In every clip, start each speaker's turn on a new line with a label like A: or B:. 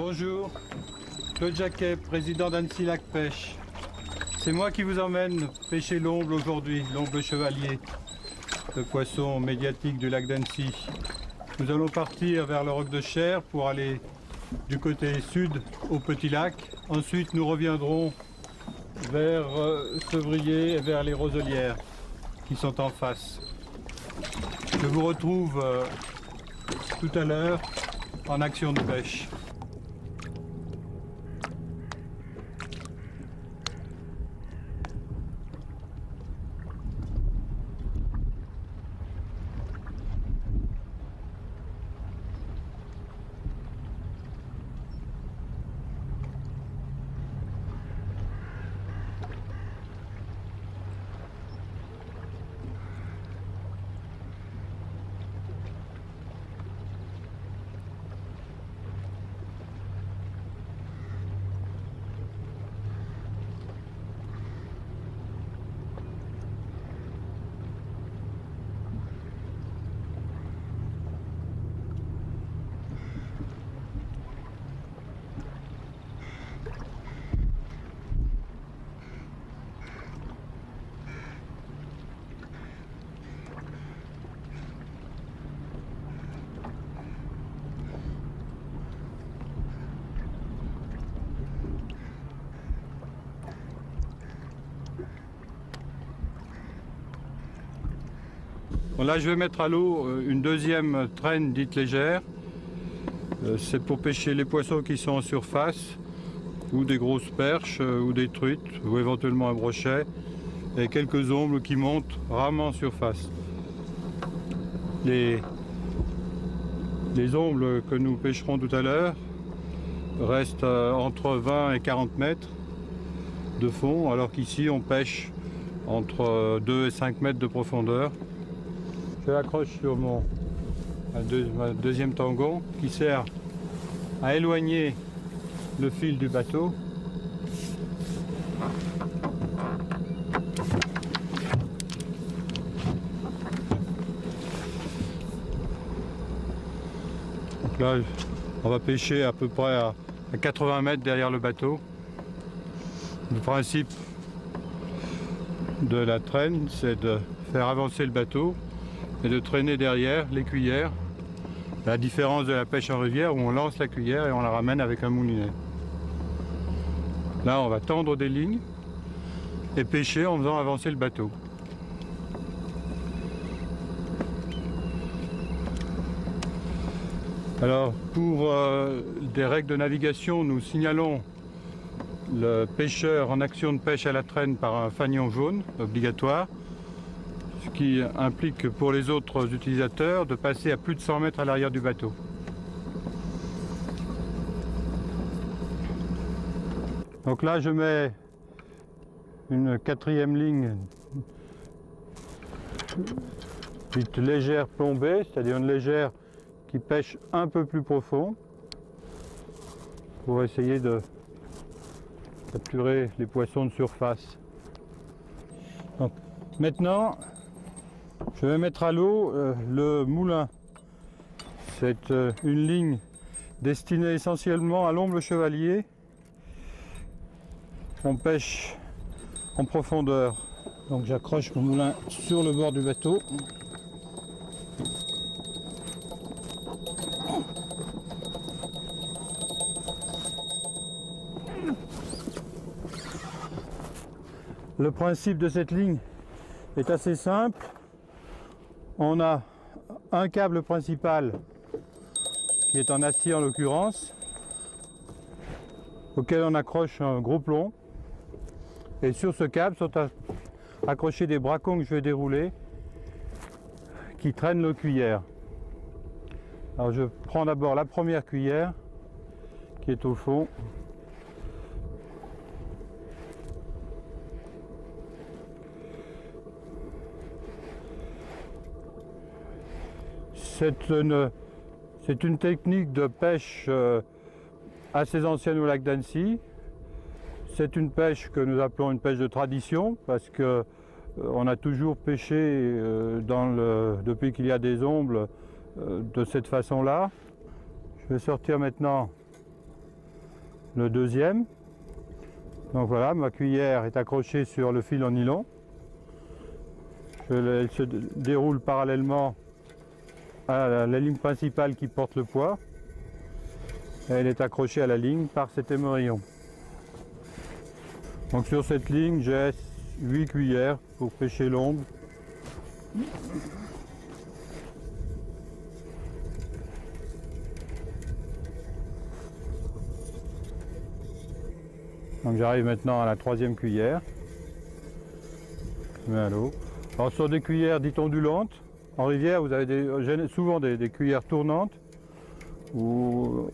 A: Bonjour, Claude Jacquet, président d'Annecy Lac Pêche. C'est moi qui vous emmène pêcher l'omble aujourd'hui, l'omble chevalier, le poisson médiatique du lac d'Annecy. Nous allons partir vers le Roc de Cher pour aller du côté sud au Petit Lac. Ensuite, nous reviendrons vers Sevrier et vers les Roselières qui sont en face. Je vous retrouve tout à l'heure en action de pêche. Bon, là, je vais mettre à l'eau une deuxième traîne dite légère. C'est pour pêcher les poissons qui sont en surface, ou des grosses perches, ou des truites, ou éventuellement un brochet, et quelques ombles qui montent rarement en surface. Les ombles que nous pêcherons tout à l'heure restent entre 20 et 40 mètres de fond, alors qu'ici on pêche entre 2 et 5 mètres de profondeur. Je l'accroche sur ma deuxième tangon qui sert à éloigner le fil du bateau. Donc là, on va pêcher à peu près à 80 mètres derrière le bateau. Le principe de la traîne, c'est de faire avancer le bateau et de traîner derrière les cuillères. La différence de la pêche en rivière où on lance la cuillère et on la ramène avec un moulinet. Là, on va tendre des lignes et pêcher en faisant avancer le bateau. Alors, pour des règles de navigation, nous signalons le pêcheur en action de pêche à la traîne par un fanion jaune obligatoire, ce qui implique pour les autres utilisateurs de passer à plus de 100 mètres à l'arrière du bateau. Donc là, je mets une quatrième ligne dite légère plombée, c'est-à-dire une légère qui pêche un peu plus profond pour essayer de capturer les poissons de surface. Donc, maintenant, je vais mettre à l'eau le moulin. C'est une ligne destinée essentiellement à l'omble chevalier. On pêche en profondeur. Donc j'accroche mon moulin sur le bord du bateau. Le principe de cette ligne est assez simple. On a un câble principal qui est en acier en l'occurrence, auquel on accroche un gros plomb. Et sur ce câble sont accrochés des bracons que je vais dérouler qui traînent nos cuillères. Alors je prends d'abord la première cuillère qui est au fond. C'est une technique de pêche assez ancienne au lac d'Annecy. C'est une pêche que nous appelons une pêche de tradition parce que on a toujours pêché depuis qu'il y a des ombles de cette façon-là. Je vais sortir maintenant le deuxième. Donc voilà, ma cuillère est accrochée sur le fil en nylon. Elle se déroule parallèlement à la ligne principale qui porte le poids. Elle est accrochée à la ligne par cet émerillon. Donc sur cette ligne, j'ai 8 cuillères pour pêcher l'omble. Donc j'arrive maintenant à la troisième cuillère. Je mets à l'eau. Alors sur des cuillères dites ondulantes, en rivière vous avez souvent des cuillères tournantes, ou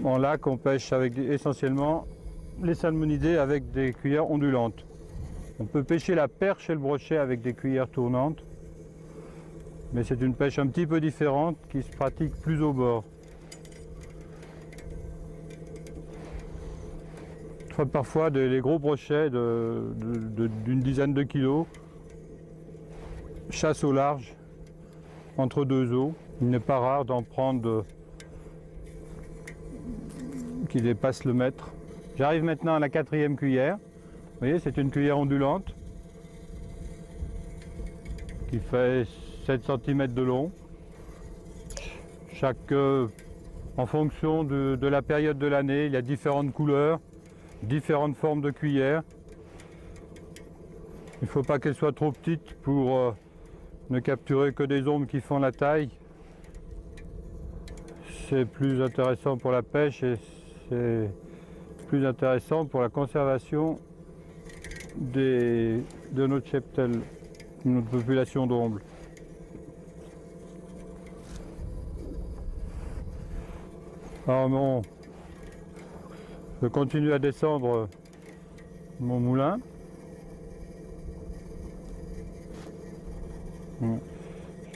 A: en lac on pêche avec essentiellement les salmonidés avec des cuillères ondulantes. On peut pêcher la perche et le brochet avec des cuillères tournantes, mais c'est une pêche un petit peu différente qui se pratique plus au bord. Parfois les gros brochets d'une dizaine de kilos, chasse au large entre deux eaux. Il n'est pas rare d'en prendre qui dépassent le mètre. J'arrive maintenant à la quatrième cuillère. Vous voyez, c'est une cuillère ondulante qui fait 7 cm de long. En fonction de la période de l'année, il y a différentes couleurs, différentes formes de cuillères. Il ne faut pas qu'elles soient trop petites pour ne capturer que des ombres qui font la taille. C'est plus intéressant pour la pêche et c'est plus intéressant pour la conservation de notre cheptel, de notre population d'ombles. Alors je continue à descendre mon moulin.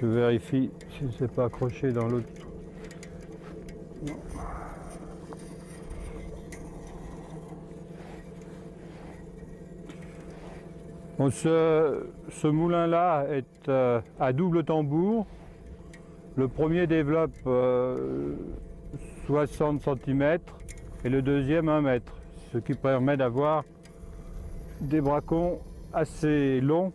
A: Je vérifie si ce n'est pas accroché dans l'autre. Bon, ce moulin-là est à double tambour. Le premier développe 60 cm et le deuxième 1 mètre, ce qui permet d'avoir des bracons assez longs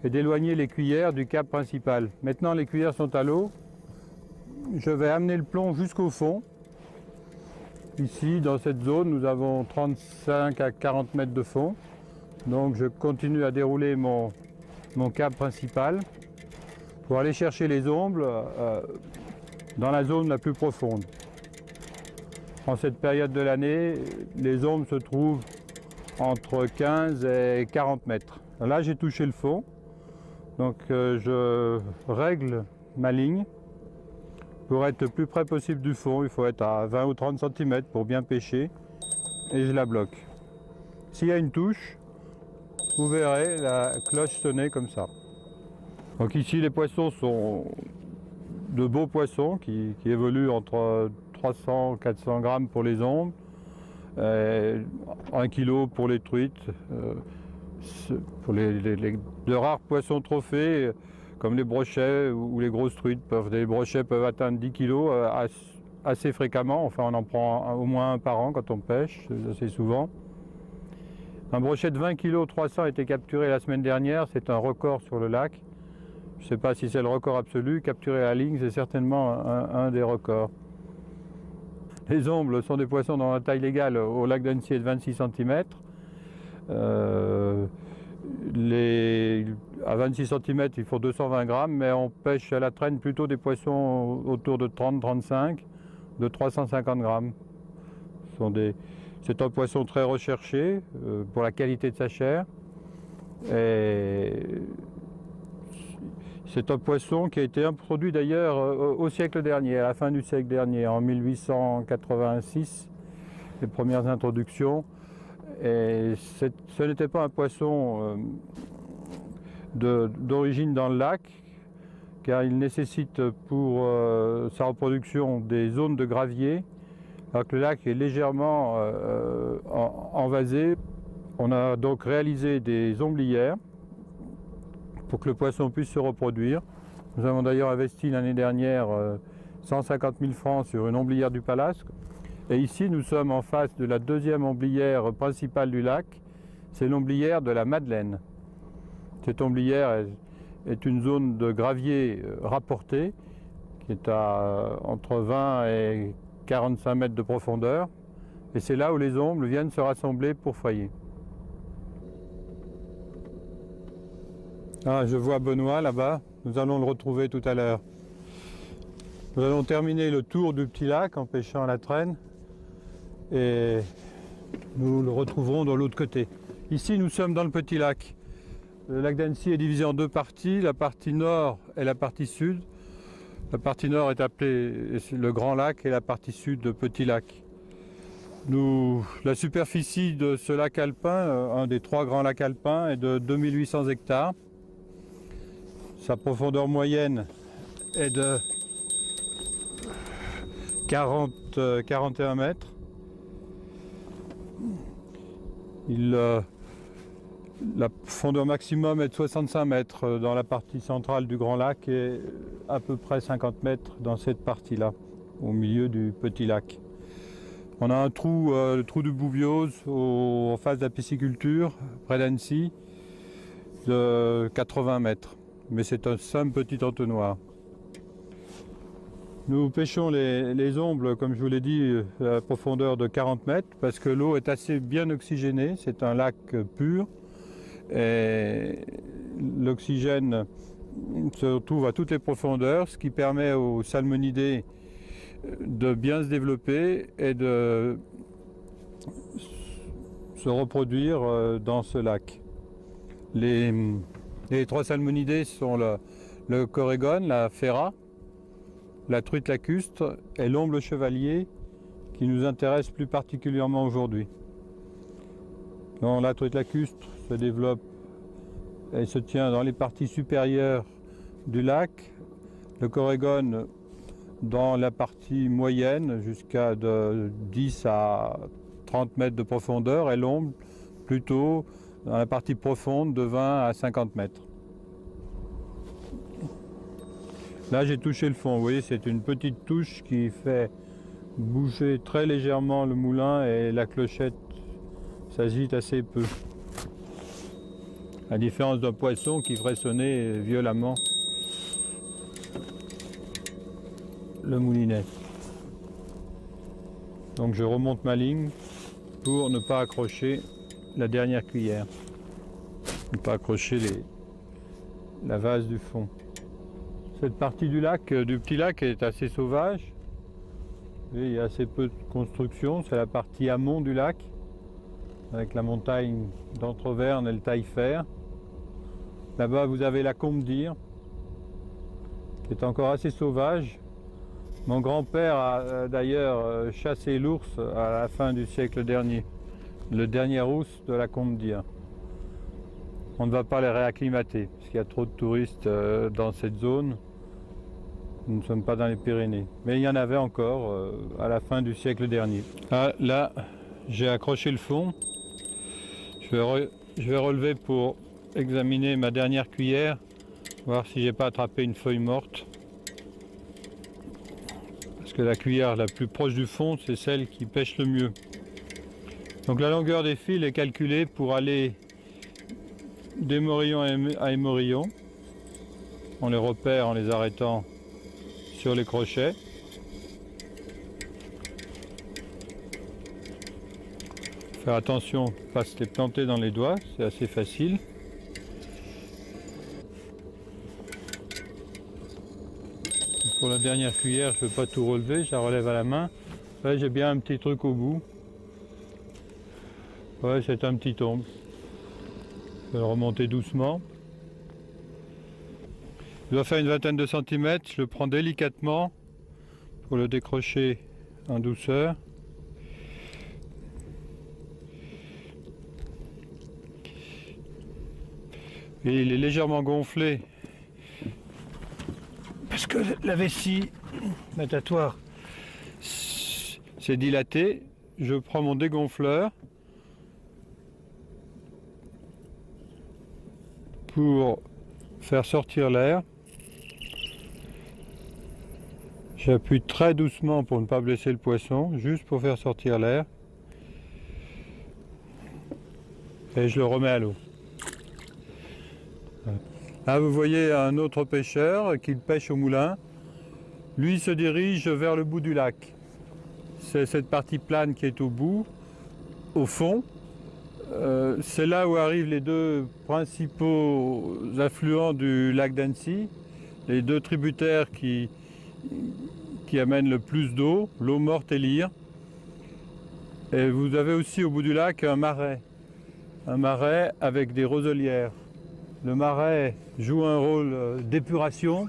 A: et d'éloigner les cuillères du cap principal. Maintenant les cuillères sont à l'eau. Je vais amener le plomb jusqu'au fond. Ici dans cette zone nous avons 35 à 40 mètres de fond. Donc je continue à dérouler mon cap principal pour aller chercher les ombles dans la zone la plus profonde. En cette période de l'année, les ombres se trouvent entre 15 et 40 mètres. Là j'ai touché le fond, donc je règle ma ligne. Pour être le plus près possible du fond, il faut être à 20 ou 30 cm pour bien pêcher et je la bloque. S'il y a une touche, vous verrez la cloche sonner comme ça. Donc ici les poissons sont de beaux poissons qui évoluent entre 300 400 grammes pour les ombres, 1 kg pour les truites. Pour de rares poissons trophées comme les brochets ou les grosses truites, les brochets peuvent atteindre 10 kg assez fréquemment. Enfin on en prend au moins un par an quand on pêche, assez souvent. Un brochet de 20 kg 300 a été capturé la semaine dernière, c'est un record sur le lac. Je ne sais pas si c'est le record absolu, capturé à la ligne c'est certainement un des records. Les ombles sont des poissons dont la taille légale au lac d'Annecy est de 26 cm. À 26 cm il faut 220 grammes, mais on pêche à la traîne plutôt des poissons autour de 30-35, de 350 grammes. C'est un poisson très recherché pour la qualité de sa chair. C'est un poisson qui a été introduit d'ailleurs au siècle dernier, à la fin du siècle dernier, en 1886, les premières introductions. Et ce n'était pas un poisson d'origine dans le lac, car il nécessite pour sa reproduction des zones de gravier, alors que le lac est légèrement envasé. On a donc réalisé des omblières pour que le poisson puisse se reproduire. Nous avons d'ailleurs investi l'année dernière 150 000 francs sur une omblière du Palace. Et ici, nous sommes en face de la deuxième omblière principale du lac. C'est l'omblière de la Madeleine. Cette omblière est une zone de gravier rapporté qui est à entre 20 et 45 mètres de profondeur. Et c'est là où les ombles viennent se rassembler pour foyer. Ah, je vois Benoît là-bas. Nous allons le retrouver tout à l'heure. Nous allons terminer le tour du petit lac en pêchant à la traîne. Et nous le retrouverons de l'autre côté. Ici, nous sommes dans le petit lac. Le lac d'Annecy est divisé en deux parties, la partie nord et la partie sud. La partie nord est appelée le Grand Lac et la partie sud le Petit Lac. La superficie de ce lac alpin, un des trois grands lacs alpins, est de 2800 hectares. Sa profondeur moyenne est de 41 mètres. La profondeur maximum est de 65 mètres dans la partie centrale du Grand Lac et à peu près 50 mètres dans cette partie-là, au milieu du Petit Lac. On a un trou, le trou du Boubiose, en face de la pisciculture, près d'Annecy, de 80 mètres. Mais c'est un simple petit entonnoir. Nous pêchons les ombles, comme je vous l'ai dit, à la profondeur de 40 mètres, parce que l'eau est assez bien oxygénée, c'est un lac pur. Et l'oxygène se retrouve à toutes les profondeurs, ce qui permet aux salmonidés de bien se développer et de se reproduire dans ce lac. Les trois salmonidés sont le corégone, la ferra, la truite lacustre et l'omble chevalier qui nous intéresse plus particulièrement aujourd'hui. La truite lacustre se développe et se tient dans les parties supérieures du lac, le corégone dans la partie moyenne jusqu'à de 10 à 30 mètres de profondeur et l'omble plutôt dans la partie profonde de 20 à 50 mètres. Là j'ai touché le fond, vous voyez c'est une petite touche qui fait bouger très légèrement le moulin et la clochette s'agite assez peu. À différence d'un poisson qui ferait sonner violemment le moulinet. Donc je remonte ma ligne pour ne pas accrocher la dernière cuillère. Ne pas accrocher la vase du fond. Cette partie du lac, du petit lac est assez sauvage. Et il y a assez peu de construction, c'est la partie amont du lac, avec la montagne d'Entreverne et le Taillefer. Là-bas, vous avez la Combe d'Ir, qui est encore assez sauvage. Mon grand-père a d'ailleurs chassé l'ours à la fin du siècle dernier, le dernier ours de la Combe d'Ir. On ne va pas les réacclimater, parce qu'il y a trop de touristes dans cette zone. Nous ne sommes pas dans les Pyrénées. Mais il y en avait encore à la fin du siècle dernier. Ah, là, j'ai accroché le fond. Je vais relever pour examiner ma dernière cuillère, voir si j'ai pas attrapé une feuille morte. Parce que la cuillère la plus proche du fond, c'est celle qui pêche le mieux. Donc la longueur des fils est calculée pour aller d'émorillon à émorillon. On les repère en les arrêtant sur les crochets. Faire attention, pas se les planter dans les doigts, c'est assez facile. Pour la dernière cuillère, je ne veux pas tout relever, je la relève à la main. Là, j'ai bien un petit truc au bout. Ouais, c'est un petit omble. Je vais le remonter doucement. Il doit faire une vingtaine de centimètres. Je le prends délicatement pour le décrocher en douceur. Et il est légèrement gonflé parce que la vessie natatoire s'est dilatée. Je prends mon dégonfleur pour faire sortir l'air. J'appuie très doucement pour ne pas blesser le poisson, juste pour faire sortir l'air. Et je le remets à l'eau. Là vous voyez un autre pêcheur qui pêche au moulin. Lui se dirige vers le bout du lac. C'est cette partie plane qui est au bout, au fond. C'est là où arrivent les deux principaux affluents du lac d'Annecy, les deux tributaires qui amènent le plus d'eau, l'eau morte et l'Ire. Et vous avez aussi au bout du lac un marais avec des roselières. Le marais joue un rôle d'épuration.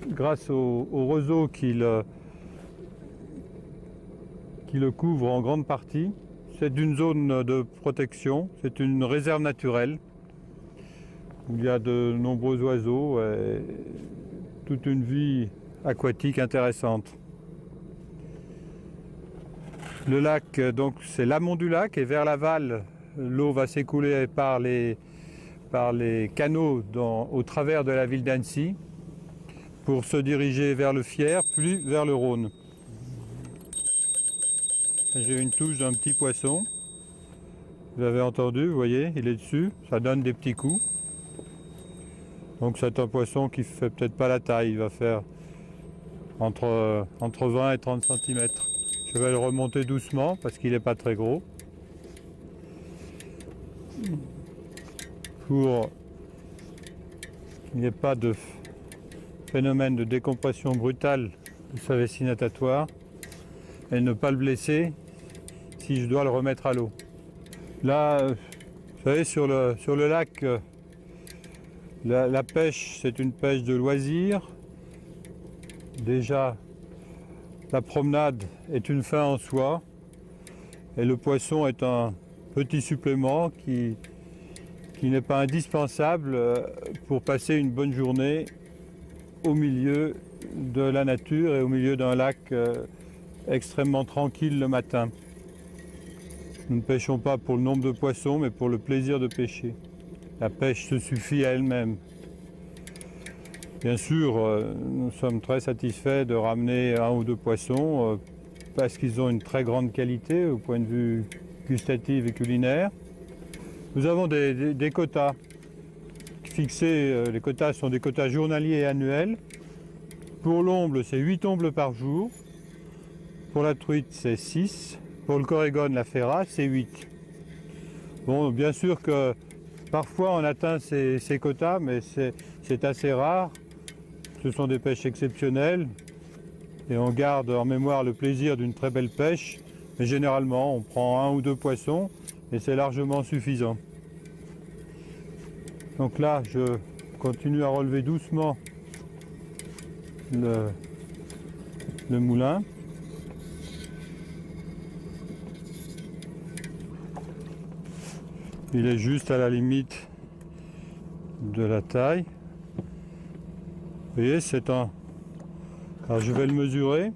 A: Grâce au roseau qui le couvre en grande partie, c'est une zone de protection, c'est une réserve naturelle où il y a de nombreux oiseaux et toute une vie aquatique intéressante. Le lac, donc c'est l'amont du lac et vers l'aval, l'eau va s'écouler par les canaux au travers de la ville d'Annecy pour se diriger vers le Fier, puis vers le Rhône. J'ai une touche d'un petit poisson. Vous avez entendu, vous voyez, il est dessus, ça donne des petits coups. Donc c'est un poisson qui ne fait peut-être pas la taille, il va faire entre 20 et 30 cm. Je vais le remonter doucement parce qu'il n'est pas très gros. Pour qu'il n'y ait pas de phénomène de décompression brutale de sa vessie natatoire et ne pas le blesser si je dois le remettre à l'eau. Là, vous savez, sur le lac, la pêche, c'est une pêche de loisir. Déjà, la promenade est une fin en soi et le poisson est un petit supplément qui n'est pas indispensable pour passer une bonne journée au milieu de la nature et au milieu d'un lac extrêmement tranquille le matin. Nous ne pêchons pas pour le nombre de poissons, mais pour le plaisir de pêcher. La pêche se suffit à elle-même. Bien sûr, nous sommes très satisfaits de ramener un ou deux poissons parce qu'ils ont une très grande qualité au point de vue gustatif et culinaire. Nous avons des quotas fixés. Les quotas sont des quotas journaliers et annuels. Pour l'omble, c'est 8 ombles par jour. Pour la truite, c'est 6. Pour le corégone, la ferra, c'est 8. Bon, bien sûr que parfois on atteint ces quotas, mais c'est assez rare. Ce sont des pêches exceptionnelles et on garde en mémoire le plaisir d'une très belle pêche. Mais généralement, on prend un ou deux poissons et c'est largement suffisant. Donc là, je continue à relever doucement le moulin. Il est juste à la limite de la taille. Vous voyez, c'est un... Alors je vais le mesurer.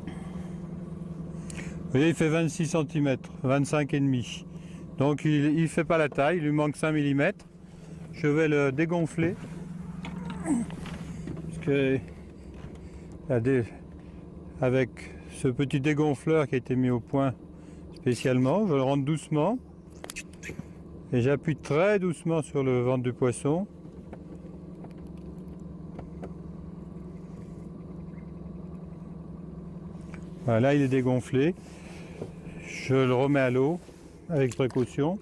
A: Vous voyez, il fait 26 cm, 25,5. Donc il ne fait pas la taille, il lui manque 5 mm. Je vais le dégonfler. Parce que avec ce petit dégonfleur qui a été mis au point spécialement, je le rentre doucement. Et j'appuie très doucement sur le ventre du poisson. Voilà, il est dégonflé. Je le remets à l'eau avec précaution.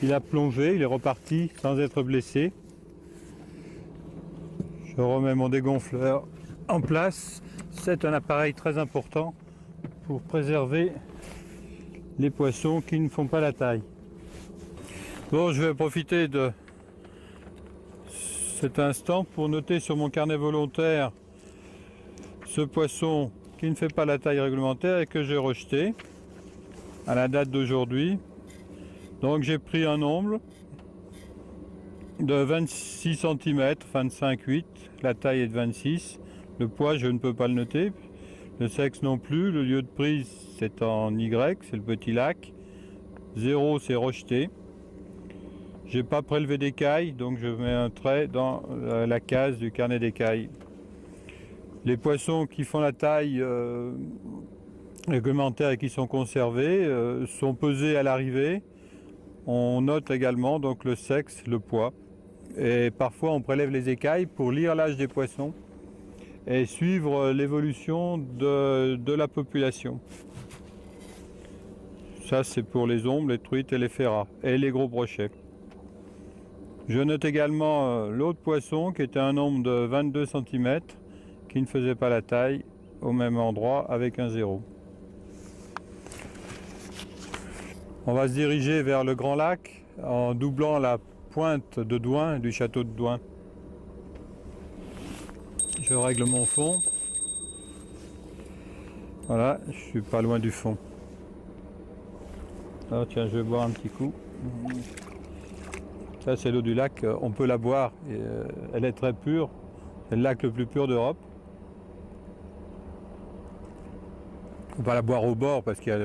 A: Il a plongé, il est reparti sans être blessé. Je remets mon dégonfleur en place. C'est un appareil très important pour préserver les poissons qui ne font pas la taille. Bon, je vais profiter de cet instant pour noter sur mon carnet volontaire ce poisson qui ne fait pas la taille réglementaire et que j'ai rejeté à la date d'aujourd'hui. Donc j'ai pris un omble de 26 cm, 25,8, la taille est de 26, le poids je ne peux pas le noter, le sexe non plus, le lieu de prise c'est en Y, c'est le petit lac, 0 c'est rejeté. J'ai pas prélevé d'écailles, donc je mets un trait dans la case du carnet d'écailles. Les poissons qui font la taille réglementaire et qui sont conservés sont pesés à l'arrivée. On note également donc le sexe, le poids. Et parfois on prélève les écailles pour lire l'âge des poissons et suivre l'évolution de la population. Ça c'est pour les ombres, les truites et les ferrats et les gros brochets. Je note également l'autre poisson qui était un nombre de 22 cm qui ne faisait pas la taille au même endroit avec un 0. On va se diriger vers le Grand Lac en doublant la pointe de Douin, du château de Douin. Je règle mon fond. Voilà, je suis pas loin du fond. Alors tiens, je vais boire un petit coup. Ça c'est l'eau du lac, on peut la boire, elle est très pure. C'est le lac le plus pur d'Europe. On va la boire au bord parce qu'il y a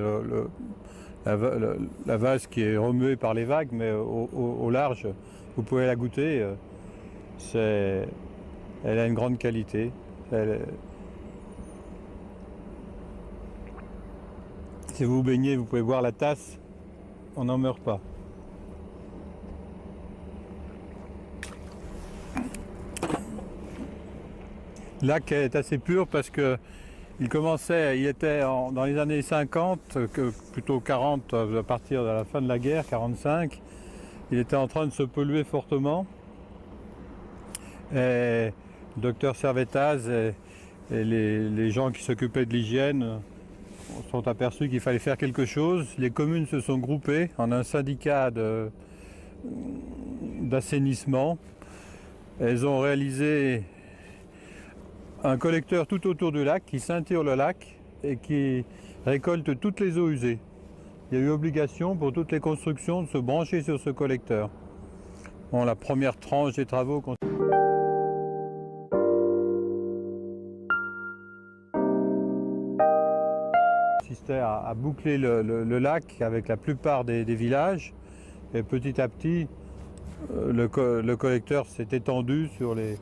A: la vase qui est remuée par les vagues, mais au large, vous pouvez la goûter. Elle a une grande qualité. Si vous vous baignez, vous pouvez boire la tasse, on n'en meurt pas. Le lac est assez pur parce que il était dans les années 50, plutôt 40, à partir de la fin de la guerre, 45, il était en train de se polluer fortement. Et le docteur Servettaz et les gens qui s'occupaient de l'hygiène sont aperçus qu'il fallait faire quelque chose. Les communes se sont groupées en un syndicat d'assainissement. Elles ont réalisé un collecteur tout autour du lac qui ceinture le lac et qui récolte toutes les eaux usées. Il y a eu obligation pour toutes les constructions de se brancher sur ce collecteur. Bon, la première tranche des travaux consistait à boucler le lac avec la plupart des villages et petit à petit le collecteur s'est étendu sur les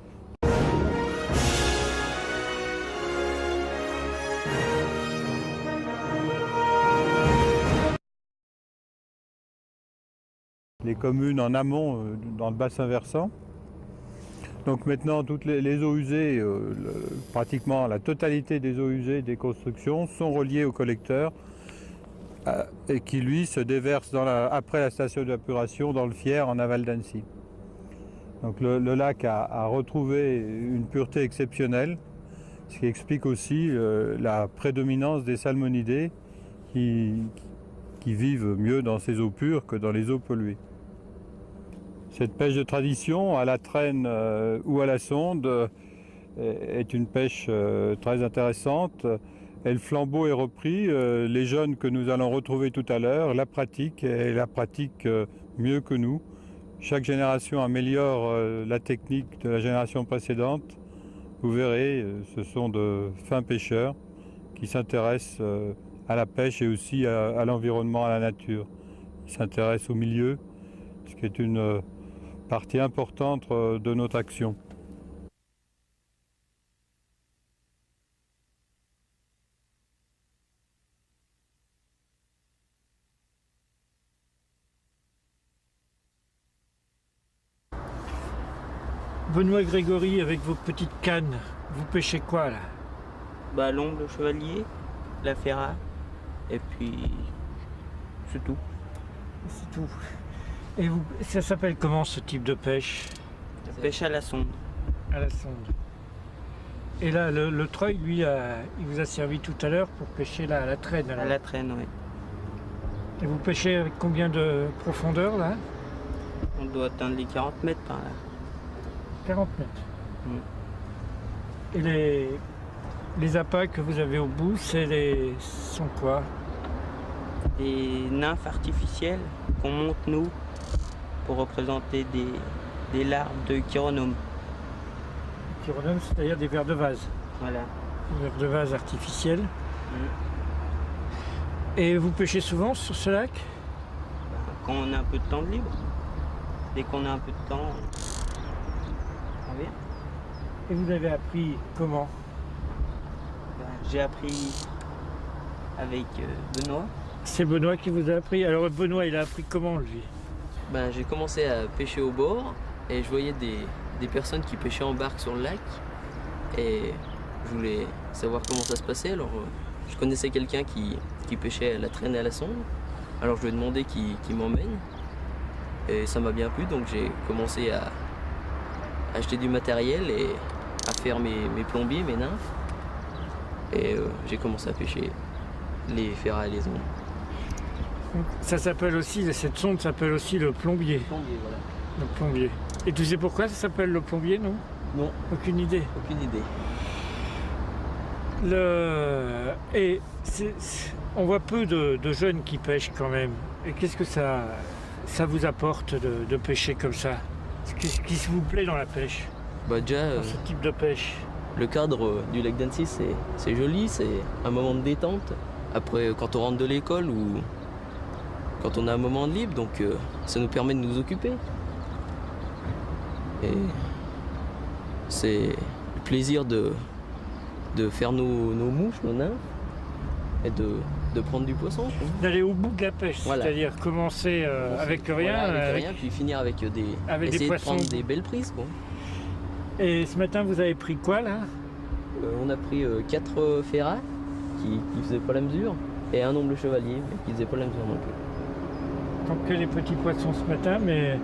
A: communes en amont dans le bassin versant. Donc maintenant toutes les eaux usées, pratiquement la totalité des eaux usées des constructions sont reliées au collecteur et qui lui se déverse après la station d'épuration dans le Fier en aval d'Annecy. Donc le lac a retrouvé une pureté exceptionnelle, ce qui explique aussi la prédominance des salmonidés qui vivent mieux dans ces eaux pures que dans les eaux polluées. Cette pêche de tradition, à la traîne ou à la sonde, est une pêche très intéressante. Et le flambeau est repris. Les jeunes que nous allons retrouver tout à l'heure la pratiquent et la pratiquent mieux que nous. Chaque génération améliore la technique de la génération précédente. Vous verrez, ce sont de fins pêcheurs qui s'intéressent à la pêche et aussi à l'environnement, à la nature. Ils s'intéressent au milieu, ce qui est une partie importante de notre action.
B: Benoît Grégory, avec vos petites cannes, vous pêchez quoi là?
C: Bah, l'omble, le chevalier, la ferra, et puis c'est tout.
B: C'est tout. Et ça s'appelle comment ce type de pêche?
C: La pêche à la sonde.
B: À la sonde. Et là, le treuil, lui, il vous a servi tout à l'heure pour pêcher là, à la traîne.
C: À la traîne, oui.
B: Et vous pêchez avec combien de profondeur là?
C: On doit atteindre les 40 mètres par là.
B: 40 mètres. Et les appâts que vous avez au bout, sont quoi?
C: Des nymphes artificielles qu'on monte nous pour représenter des larves de chironome.
B: Chironome, c'est-à-dire des vers de vase.
C: Voilà.
B: Des vers de vase artificiels. Et vous pêchez souvent sur ce lac?
C: Quand on a un peu de temps de libre. dès qu'on a un peu de temps, on vient.
B: Et vous avez appris comment?
C: Ben, j'ai appris avec Benoît.
B: C'est Benoît qui vous a appris. Alors Benoît, il a appris comment lui?
D: Ben, j'ai commencé à pêcher au bord et je voyais des personnes qui pêchaient en barque sur le lac et je voulais savoir comment ça se passait. Alors je connaissais quelqu'un qui pêchait à la traîne et à la sonde, alors je lui ai demandé qu'il m'emmène et ça m'a bien plu, donc j'ai commencé à acheter du matériel et à faire mes plombiers, mes nymphes, et j'ai commencé à pêcher les ferrats et les ondes.
B: Ça s'appelle aussi, cette sonde s'appelle aussi le plombier.
D: Plombier, voilà.
B: Le plombier. Et tu sais pourquoi ça s'appelle le plombier, non?
D: Non,
B: Aucune idée.
D: aucune idée.
B: On voit peu de jeunes qui pêchent quand même. Et qu'est-ce que ça vous apporte de pêcher comme ça? Qu'est-ce qui vous plaît dans la pêche?
D: Bah déjà,
B: Dans ce type de pêche?
D: le cadre du lac d'Annecy, c'est joli, c'est un moment de détente. Après, quand on rentre de l'école ou quand on a un moment de libre, donc ça nous permet de nous occuper. Et c'est le plaisir de faire nos mouches, nos nymphes, et de prendre du poisson.
B: D'aller au bout de la pêche,
D: Voilà.
B: c'est-à-dire commencer avec rien.
D: Voilà, avec rien, puis finir avec
B: avec des
D: essayer de
B: poissons.
D: prendre des belles prises, quoi.
B: Et ce matin, vous avez pris quoi là?
D: On a pris 4 ferrats qui faisaient pas la mesure et un omble chevalier mais qui faisait pas la mesure non plus.
B: Donc que les petits poissons ce matin, mais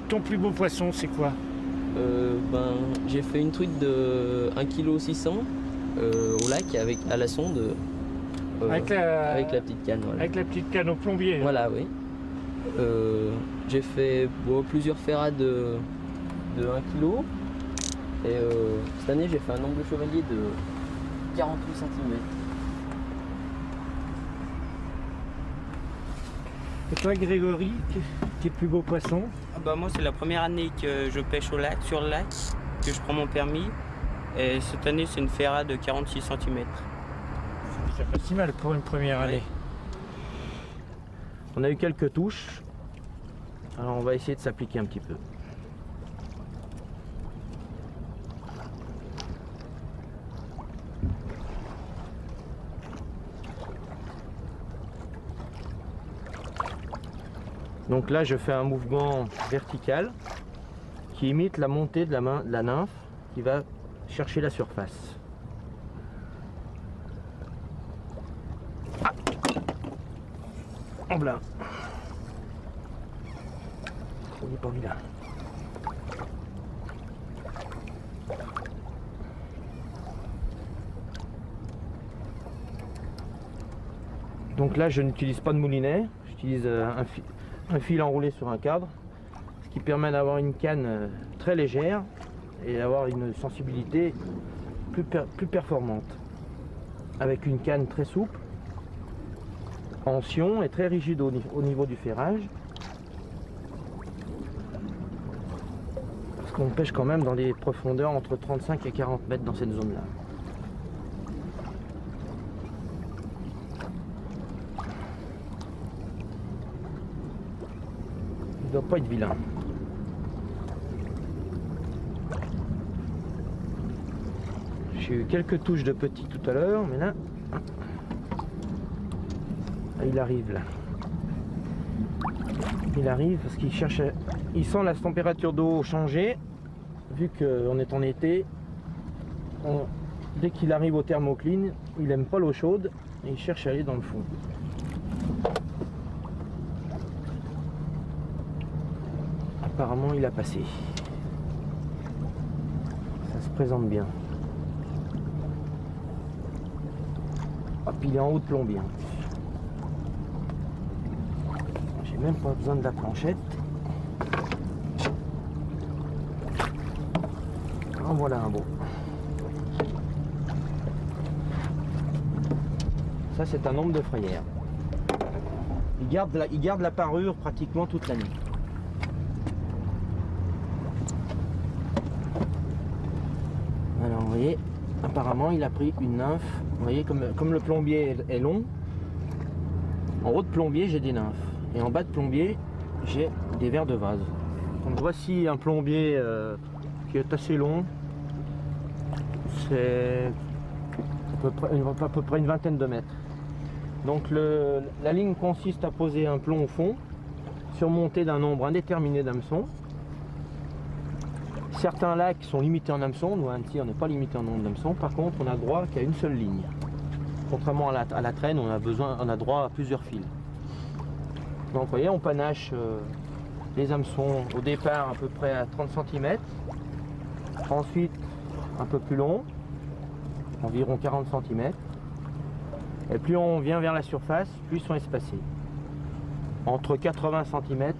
B: ton plus beau poisson, c'est quoi?
D: Ben, j'ai fait une truite de 1,6 kg au lac à la sonde
B: Avec la
D: petite canne. Voilà,
B: avec la petite canne au plombier.
D: voilà, oui. J'ai fait plusieurs ferrats de 1 kg et cette année j'ai fait un omble chevalier de 48 cm.
B: Et toi, Grégory, tes plus beaux poissons?
C: Ah bah moi c'est la première année que je pêche sur le lac, que je prends mon permis. Et cette année c'est une ferrade de 46 cm.
B: C'est pas si mal pour une première année.
E: On a eu quelques touches, alors on va essayer de s'appliquer un petit peu. Donc là je fais un mouvement vertical qui imite la montée de la nymphe qui va chercher la surface. En blanc. Il n'est pas vilain. Donc là je n'utilise pas de moulinet, j'utilise un fil enroulé sur un cadre, ce qui permet d'avoir une canne très légère et d'avoir une sensibilité plus performante. Avec une canne très souple, en sion et très rigide au niveau du ferrage. Parce qu'on pêche quand même dans des profondeurs entre 35 et 40 mètres dans cette zone-là. Il ne doit pas être vilain. J'ai eu quelques touches de petits tout à l'heure, mais là, il arrive là. Il arrive parce qu'il cherche, il sent la température d'eau changer. Vu qu'on est en été, dès qu'il arrive au thermocline, il aime pas l'eau chaude et il cherche à aller dans le fond. Apparemment, il a passé. Ça se présente bien. Hop, il est en haut de plombier. J'ai même pas besoin de la planchette. En voilà un beau. Ça, c'est un omble de frayère. Il garde la parure pratiquement toute l'année. Alors, vous voyez, apparemment, il a pris une nymphe. Vous voyez, comme le plombier est long, en haut de plombier, j'ai des nymphes. Et en bas de plombier, j'ai des vers de vase. Donc voici un plombier qui est assez long. C'est à peu près une vingtaine de mètres. Donc la ligne consiste à poser un plomb au fond, surmonté d'un nombre indéterminé d'hameçons. Certains lacs sont limités en hameçons, nous à Annecy on n'est pas limité en nombre d'hameçons, par contre on a droit qu'à une seule ligne. Contrairement à la traîne, on a droit à plusieurs fils. Donc vous voyez, on panache les hameçons au départ à peu près à 30 cm, ensuite un peu plus long, environ 40 cm, et plus on vient vers la surface, plus ils sont espacés. Entre 80 cm,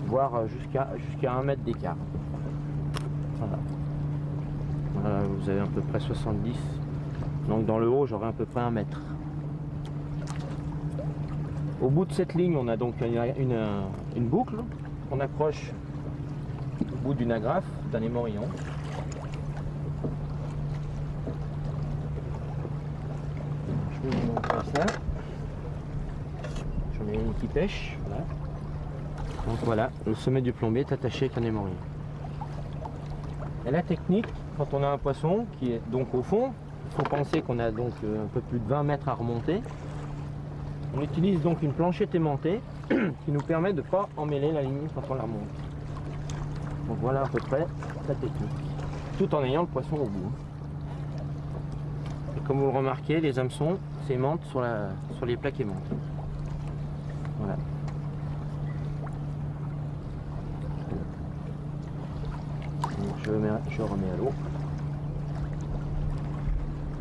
E: voire jusqu'à 1 mètre d'écart. Voilà. Voilà, vous avez à peu près 70. Donc dans le haut, j'aurai à peu près 1 mètre. Au bout de cette ligne, on a donc une boucle qu'on accroche au bout d'une agrafe, d'un émorillon. Je vais vous montrer ça. J'en ai une qui pêche. Voilà. Donc voilà, le sommet du plombier est attaché avec un émorillon. Et la technique, quand on a un poisson qui est donc au fond, il faut penser qu'on a donc un peu plus de 20 mètres à remonter. On utilise donc une planchette aimantée qui nous permet de ne pas emmêler la ligne quand on la remonte. Donc voilà à peu près la technique, tout en ayant le poisson au bout. Et comme vous le remarquez, les hameçons s'aimantent sur les plaques aimantes. Voilà. Donc je remets à l'eau.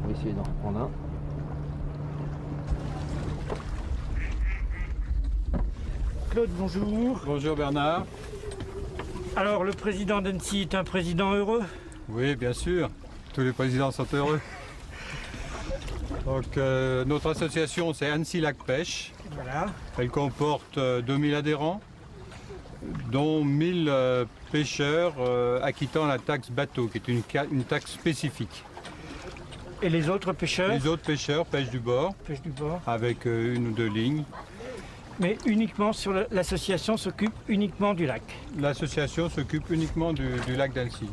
E: On va essayer d'en reprendre un.
B: Claude, bonjour.
A: Bonjour Bernard.
B: Alors, le président d'Annecy est un président heureux?
A: Oui, bien sûr. Tous les présidents sont heureux. Donc, notre association, c'est Annecy Lac Pêche.
B: Voilà.
A: Elle comporte 2000 adhérents, dont 1000 pêcheurs acquittant la taxe bateau, qui est une taxe spécifique.
B: Et les autres pêcheurs?
A: Les autres pêcheurs pêchent du bord,
B: Pêche du bord.
A: avec une ou deux lignes.
B: Mais uniquement sur l'association s'occupe uniquement du lac.
A: L'association s'occupe uniquement du lac d'Annecy.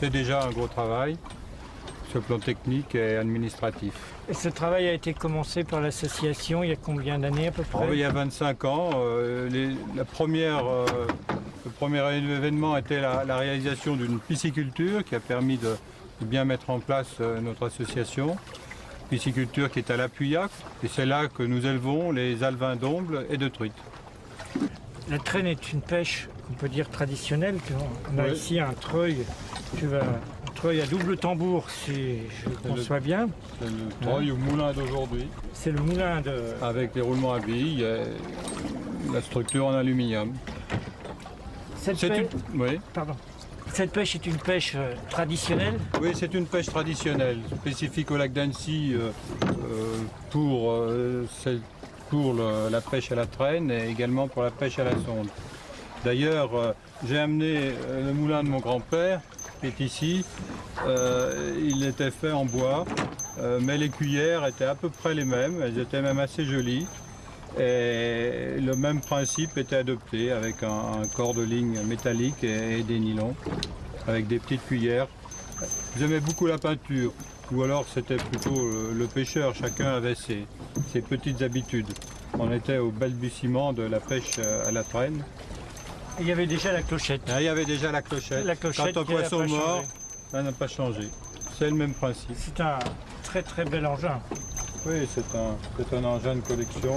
A: C'est déjà un gros travail, sur le plan technique et administratif.
B: Et ce travail a été commencé par l'association il y a combien d'années à peu près?
A: Il y a 25 ans, le premier événement était la réalisation d'une pisciculture qui a permis de bien mettre en place notre association. Pisciculture qui est à la Puyac, et c'est là que nous élevons les alevins d'omble et de truites.
B: La traîne est une pêche, on peut dire traditionnelle. On a
A: Oui.
B: ici un treuil, un treuil à double tambour, si je conçois bien.
A: C'est le treuil ou moulin d'aujourd'hui,
B: C'est le moulin de...
A: avec les roulements à billes et la structure en aluminium.
B: Cette
A: C'est
B: pêche,
A: oui.
B: pardon. Cette pêche est une pêche traditionnelle.
A: Oui, c'est une pêche traditionnelle, spécifique au lac d'Annecy pour la pêche à la traîne et également pour la pêche à la sonde. D'ailleurs, j'ai amené le moulin de mon grand-père, qui est ici. Il était fait en bois, mais les cuillères étaient à peu près les mêmes, elles étaient même assez jolies. Et le même principe était adopté avec un corps de ligne métallique et des nylons, avec des petites cuillères. J'aimais beaucoup la peinture, ou alors c'était plutôt le pêcheur, chacun avait ses petites habitudes. On était au balbutiement de la pêche à la traîne.
B: Et il y avait déjà la clochette.
A: Là, il y avait déjà la clochette.
B: La clochette
A: Quand un
B: qui n'a
A: poisson
B: pas
A: mort,
B: changé.
A: ça n'a pas changé. C'est le même principe.
B: C'est un très très bel engin.
A: Oui, c'est un engin de collection.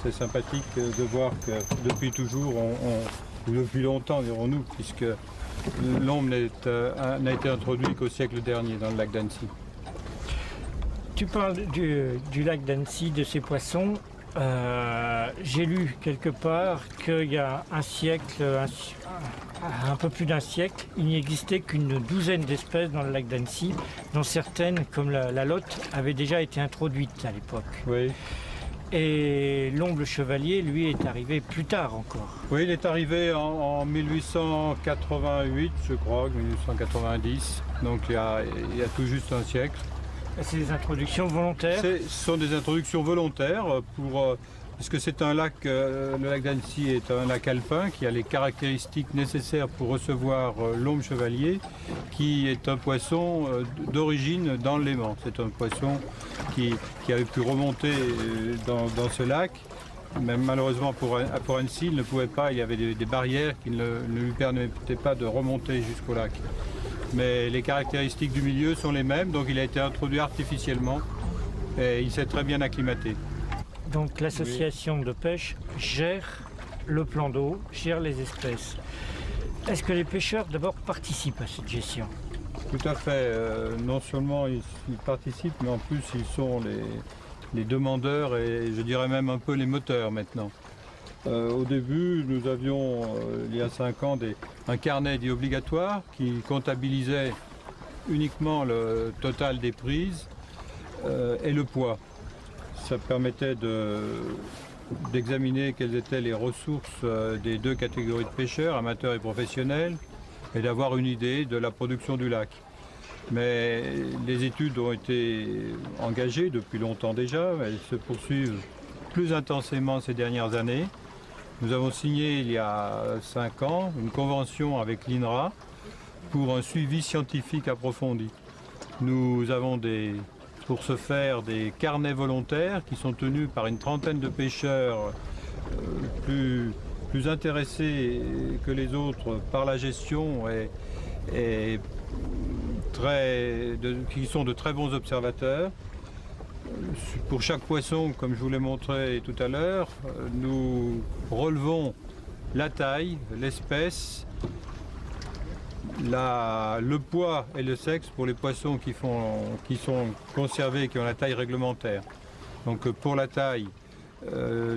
A: C'est sympathique de voir que depuis toujours, ou depuis longtemps dirons-nous, puisque l'omble n'a été introduit qu'au siècle dernier dans le lac d'Annecy.
B: Tu parles du lac d'Annecy, de ces poissons. J'ai lu quelque part qu'il y a un siècle, un peu plus d'un siècle, il n'y existait qu'une douzaine d'espèces dans le lac d'Annecy, dont certaines, comme la lotte, avaient déjà été introduites à l'époque.
A: Oui.
B: Et l'omble chevalier, lui, est arrivé plus tard encore.
A: Oui, il est arrivé en 1888, je crois, 1890, donc il y a tout juste un siècle.
B: C'est des introductions volontaires.
A: Ce sont des introductions volontaires pour puisque c'est un lac, le lac d'Annecy est un lac alpin qui a les caractéristiques nécessaires pour recevoir l'omble chevalier, qui est un poisson d'origine dans le Léman. C'est un poisson qui avait pu remonter dans ce lac. Mais malheureusement pour Annecy, il ne pouvait pas, il y avait des barrières qui ne lui permettaient pas de remonter jusqu'au lac. Mais les caractéristiques du milieu sont les mêmes, donc il a été introduit artificiellement et il s'est très bien acclimaté.
B: Donc l'association de pêche gère le plan d'eau, gère les espèces. Est-ce que les pêcheurs d'abord participent à cette gestion?
A: Tout à fait. Non seulement ils participent, mais en plus ils sont les demandeurs et je dirais même un peu les moteurs maintenant. Au début, nous avions, il y a 5 ans, un carnet dit obligatoire qui comptabilisait uniquement le total des prises et le poids. Ça permettait d'examiner quelles étaient les ressources des 2 catégories de pêcheurs, amateurs et professionnels, et d'avoir une idée de la production du lac. Mais les études ont été engagées depuis longtemps déjà, elles se poursuivent plus intensément ces dernières années. Nous avons signé il y a 5 ans une convention avec l'INRA pour un suivi scientifique approfondi. Nous avons pour ce faire des carnets volontaires qui sont tenus par une trentaine de pêcheurs plus intéressés que les autres par la gestion et qui sont de très bons observateurs. Pour chaque poisson, comme je vous l'ai montré tout à l'heure, nous relevons la taille, l'espèce, le poids et le sexe pour les poissons qui sont conservés et qui ont la taille réglementaire. Donc pour la taille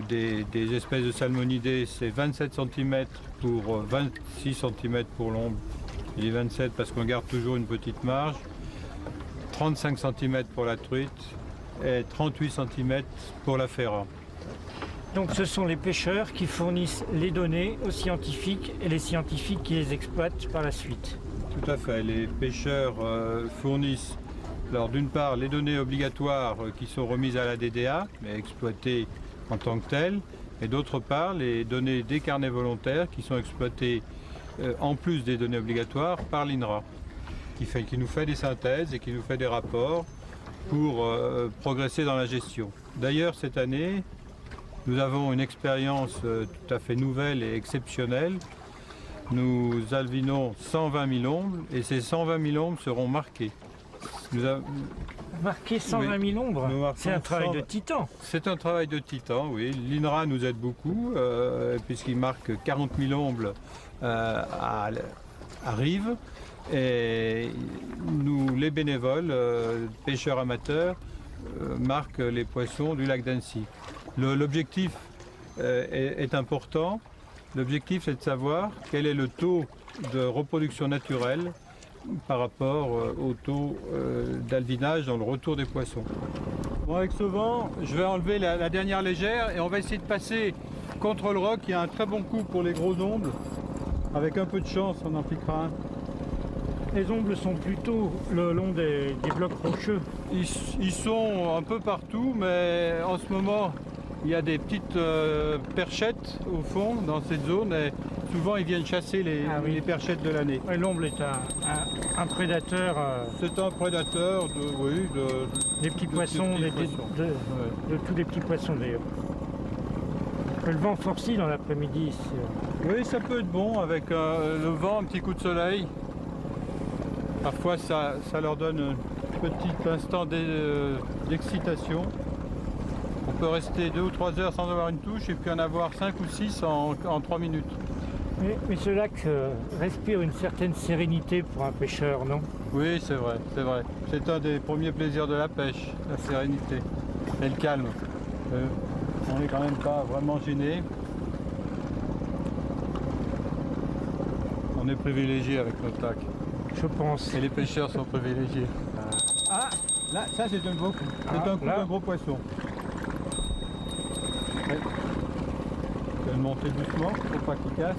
A: des espèces de salmonidés, c'est 27 cm pour 26 cm pour l'omble. Il est 27 parce qu'on garde toujours une petite marge, 35 cm pour la truite et 38 cm pour la ferra.
B: Donc ce sont les pêcheurs qui fournissent les données aux scientifiques et les scientifiques qui les exploitent par la suite.
A: Tout à fait, les pêcheurs fournissent alors d'une part les données obligatoires qui sont remises à la DDA, mais exploitées en tant que telles, et d'autre part les données des carnets volontaires qui sont exploitées en plus des données obligatoires par l'INRA, qui nous fait des synthèses et qui nous fait des rapports pour progresser dans la gestion. D'ailleurs, cette année, nous avons une expérience tout à fait nouvelle et exceptionnelle. Nous alvinons 120 000 ombres et ces 120 000 ombres seront marquées.
B: Marquer 120 000 ombres, c'est un travail de titan.
A: C'est un travail de titan, oui. L'INRA nous aide beaucoup puisqu'il marque 40 000 ombres à Rive. Et nous, les bénévoles, pêcheurs amateurs, marquent les poissons du lac d'Annecy. L'objectif est important. L'objectif, c'est de savoir quel est le taux de reproduction naturelle par rapport au taux d'alvinage dans le retour des poissons. Bon, avec ce vent, je vais enlever la dernière légère et on va essayer de passer contre le roc. Il y a un très bon coup pour les gros ombres. Avec un peu de chance, on en piquera un.
B: Les ombres sont plutôt le long des blocs rocheux.
A: Ils sont un peu partout, mais en ce moment, il y a des petites perchettes au fond dans cette zone et souvent ils viennent chasser les perchettes de l'année.
B: Ouais, l'omble est un prédateur.
A: C'est un prédateur
B: des petits poissons, de tous les petits poissons d'ailleurs. Le vent forcit dans l'après-midi ici.
A: Oui, ça peut être bon avec le vent, un petit coup de soleil. Parfois ça leur donne un petit instant d'excitation. On peut rester 2 ou 3 heures sans avoir une touche et puis en avoir 5 ou 6 en 3 minutes.
B: Mais ce lac respire une certaine sérénité pour un pêcheur, non?
A: Oui, c'est vrai, c'est vrai. C'est un des premiers plaisirs de la pêche, la sérénité et le calme. On n'est quand même pas vraiment gêné. On est privilégié avec notre lac.
B: Je pense.
A: Et les pêcheurs sont privilégiés. Ah, là, ça c'est un gros coup. C'est un coup d'un gros poisson. Ouais. Je vais le monter doucement pour pas qu'il casse.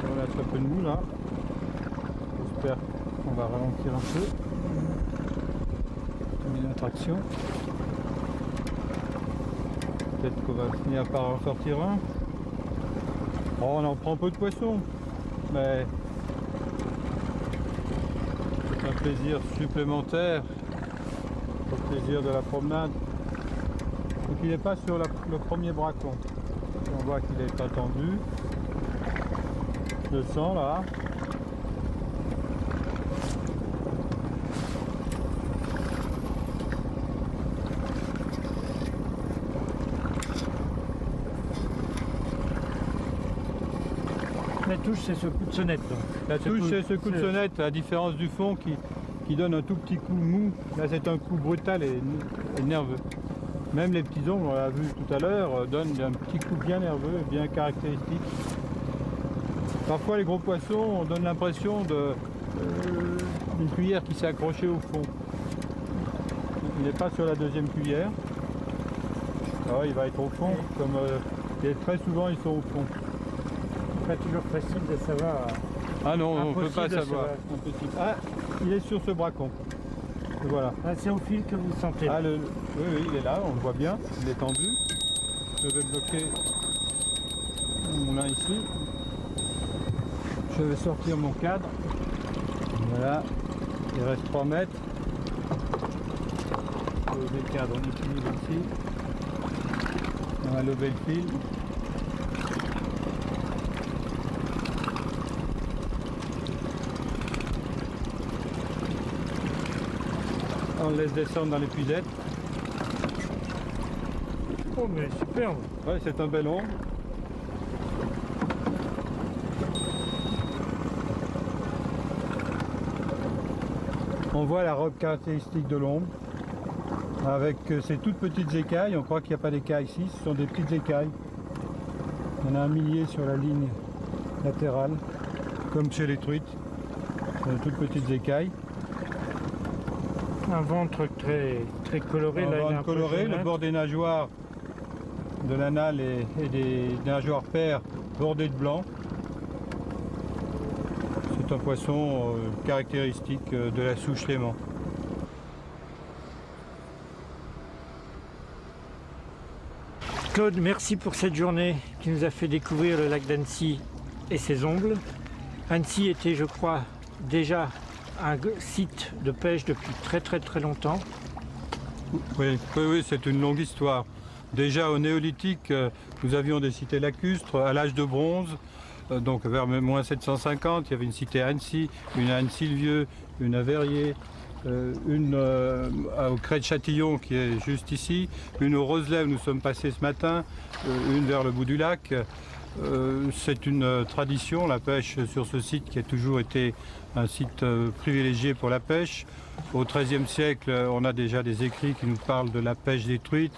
A: Voilà, c'est un peu de mou là. J'espère qu'on va ralentir un peu. On met la traction. Peut-être qu'on va finir par en sortir un. Oh, on en prend peu de poissons, mais c'est un plaisir supplémentaire au plaisir de la promenade. Donc il n'est pas sur le premier bracon. On voit qu'il est attendu. Le sang là.
B: La touche, c'est ce coup de sonnette. Donc.
A: La touche, c'est ce coup de sonnette, à la différence du fond qui donne un tout petit coup mou. Là, c'est un coup brutal et nerveux. Même les petits ongles, on l'a vu tout à l'heure, donnent un petit coup bien nerveux et bien caractéristique. Parfois, les gros poissons, on donne l'impression d'une cuillère qui s'est accrochée au fond. Il n'est pas sur la deuxième cuillère. Alors, il va être au fond, comme et très souvent, ils sont au fond.
B: Pas toujours facile de savoir.
A: Ah non, on ne peut pas
B: Impossible de
A: savoir.
B: savoir.
A: Impossible. Ah, il est sur ce bracon. Et voilà.
B: Ah, c'est au fil que vous sentez.
A: Ah, oui, il est là, on le voit bien, il est tendu. Je vais bloquer mon moulin ici. Je vais sortir mon cadre. Voilà, il reste 3 mètres. Je vais lever le cadre en équilibre ici. On va lever le fil. On le laisse descendre dans l'épuisette.
B: Oh, mais superbe.
A: Ouais, c'est un bel ongle. On voit la robe caractéristique de l'ombre avec ces toutes petites écailles. On croit qu'il n'y a pas d'écailles ici, ce sont des petites écailles. Il y en a un millier sur la ligne latérale, comme chez les truites. Ce sont des toutes petites écailles.
B: Un ventre très coloré.
A: Un
B: là, il est
A: ventre
B: un peu
A: coloré, le
B: jaunâtre.
A: bord des nageoires de l'anal et des nageoires paires bordées de blanc. C'est un poisson caractéristique de la souche Léman.
B: Claude, merci pour cette journée qui nous a fait découvrir le lac d'Annecy et ses ongles. Annecy était, je crois, déjà un site de pêche depuis très longtemps.
A: Oui, c'est une longue histoire. Déjà au néolithique, nous avions des cités lacustres. À l'âge de bronze, donc vers moins 750, il y avait une cité à Annecy, une à Annecy-le-Vieux, une à Verrier, une au Crêt de Châtillon qui est juste ici, une au Roselet où nous sommes passés ce matin, une vers le bout du lac. C'est une tradition, la pêche sur ce site qui a toujours été un site privilégié pour la pêche. Au XIIIe siècle, on a déjà des écrits qui nous parlent de la pêche des truites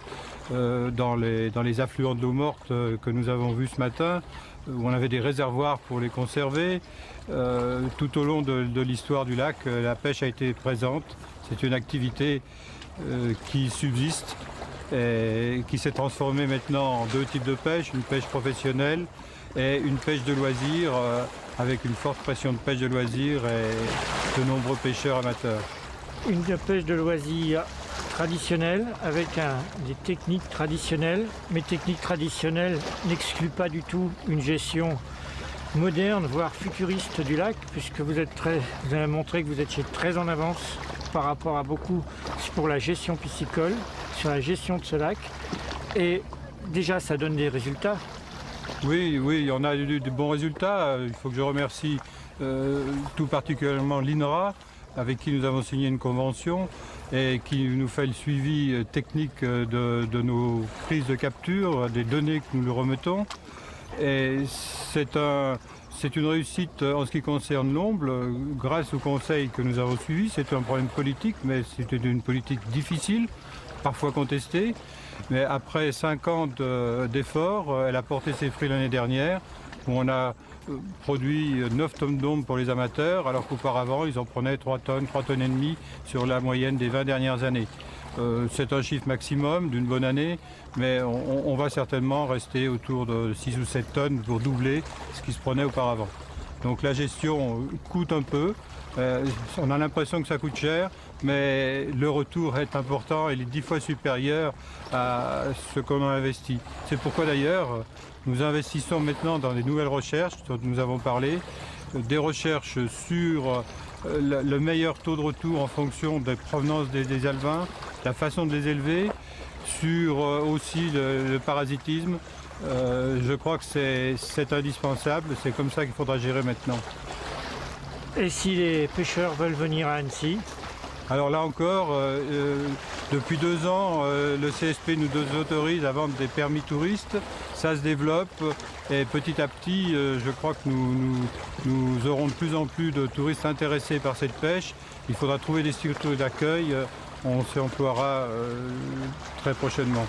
A: dans les affluents de l'eau morte que nous avons vus ce matin, où on avait des réservoirs pour les conserver. Tout au long de l'histoire du lac, la pêche a été présente. C'est une activité qui subsiste et qui s'est transformée maintenant en deux types de pêche, une pêche professionnelle et une pêche de loisirs avec une forte pression de pêche de loisirs et de nombreux pêcheurs amateurs.
B: Une pêche de loisirs traditionnelle avec des techniques traditionnelles, mais techniques traditionnelles n'excluent pas du tout une gestion moderne, voire futuriste du lac, puisque vous avez montré que vous étiez très en avance par rapport à beaucoup pour la gestion piscicole, sur la gestion de ce lac. Et déjà, ça donne des résultats.
A: Oui, on a eu de bons résultats. Il faut que je remercie tout particulièrement l'INRA, avec qui nous avons signé une convention et qui nous fait le suivi technique de nos prises de capture, des données que nous lui remettons. Et c'est une réussite en ce qui concerne l'omble, grâce aux conseils que nous avons suivis. C'est un problème politique, mais c'était une politique difficile, parfois contestée. Mais après 5 ans d'efforts, elle a porté ses fruits l'année dernière, où on a produit 9 tonnes d'omble pour les amateurs, alors qu'auparavant, ils en prenaient 3 tonnes et demie sur la moyenne des 20 dernières années. C'est un chiffre maximum d'une bonne année, mais on va certainement rester autour de 6 ou 7 tonnes pour doubler ce qui se prenait auparavant. Donc la gestion coûte un peu. On a l'impression que ça coûte cher, mais le retour est important et il est 10 fois supérieur à ce qu'on a investi. C'est pourquoi d'ailleurs nous investissons maintenant dans des nouvelles recherches dont nous avons parlé, des recherches sur le meilleur taux de retour en fonction des provenances des alevins, la façon de les élever, sur aussi le parasitisme. Je crois que c'est indispensable, c'est comme ça qu'il faudra gérer maintenant.
B: Et si les pêcheurs veulent venir à Annecy?
A: Alors là encore, depuis 2 ans, le CSP nous autorise à vendre des permis touristes. Ça se développe et petit à petit, je crois que nous aurons de plus en plus de touristes intéressés par cette pêche. Il faudra trouver des structures d'accueil. On s'y emploiera très prochainement.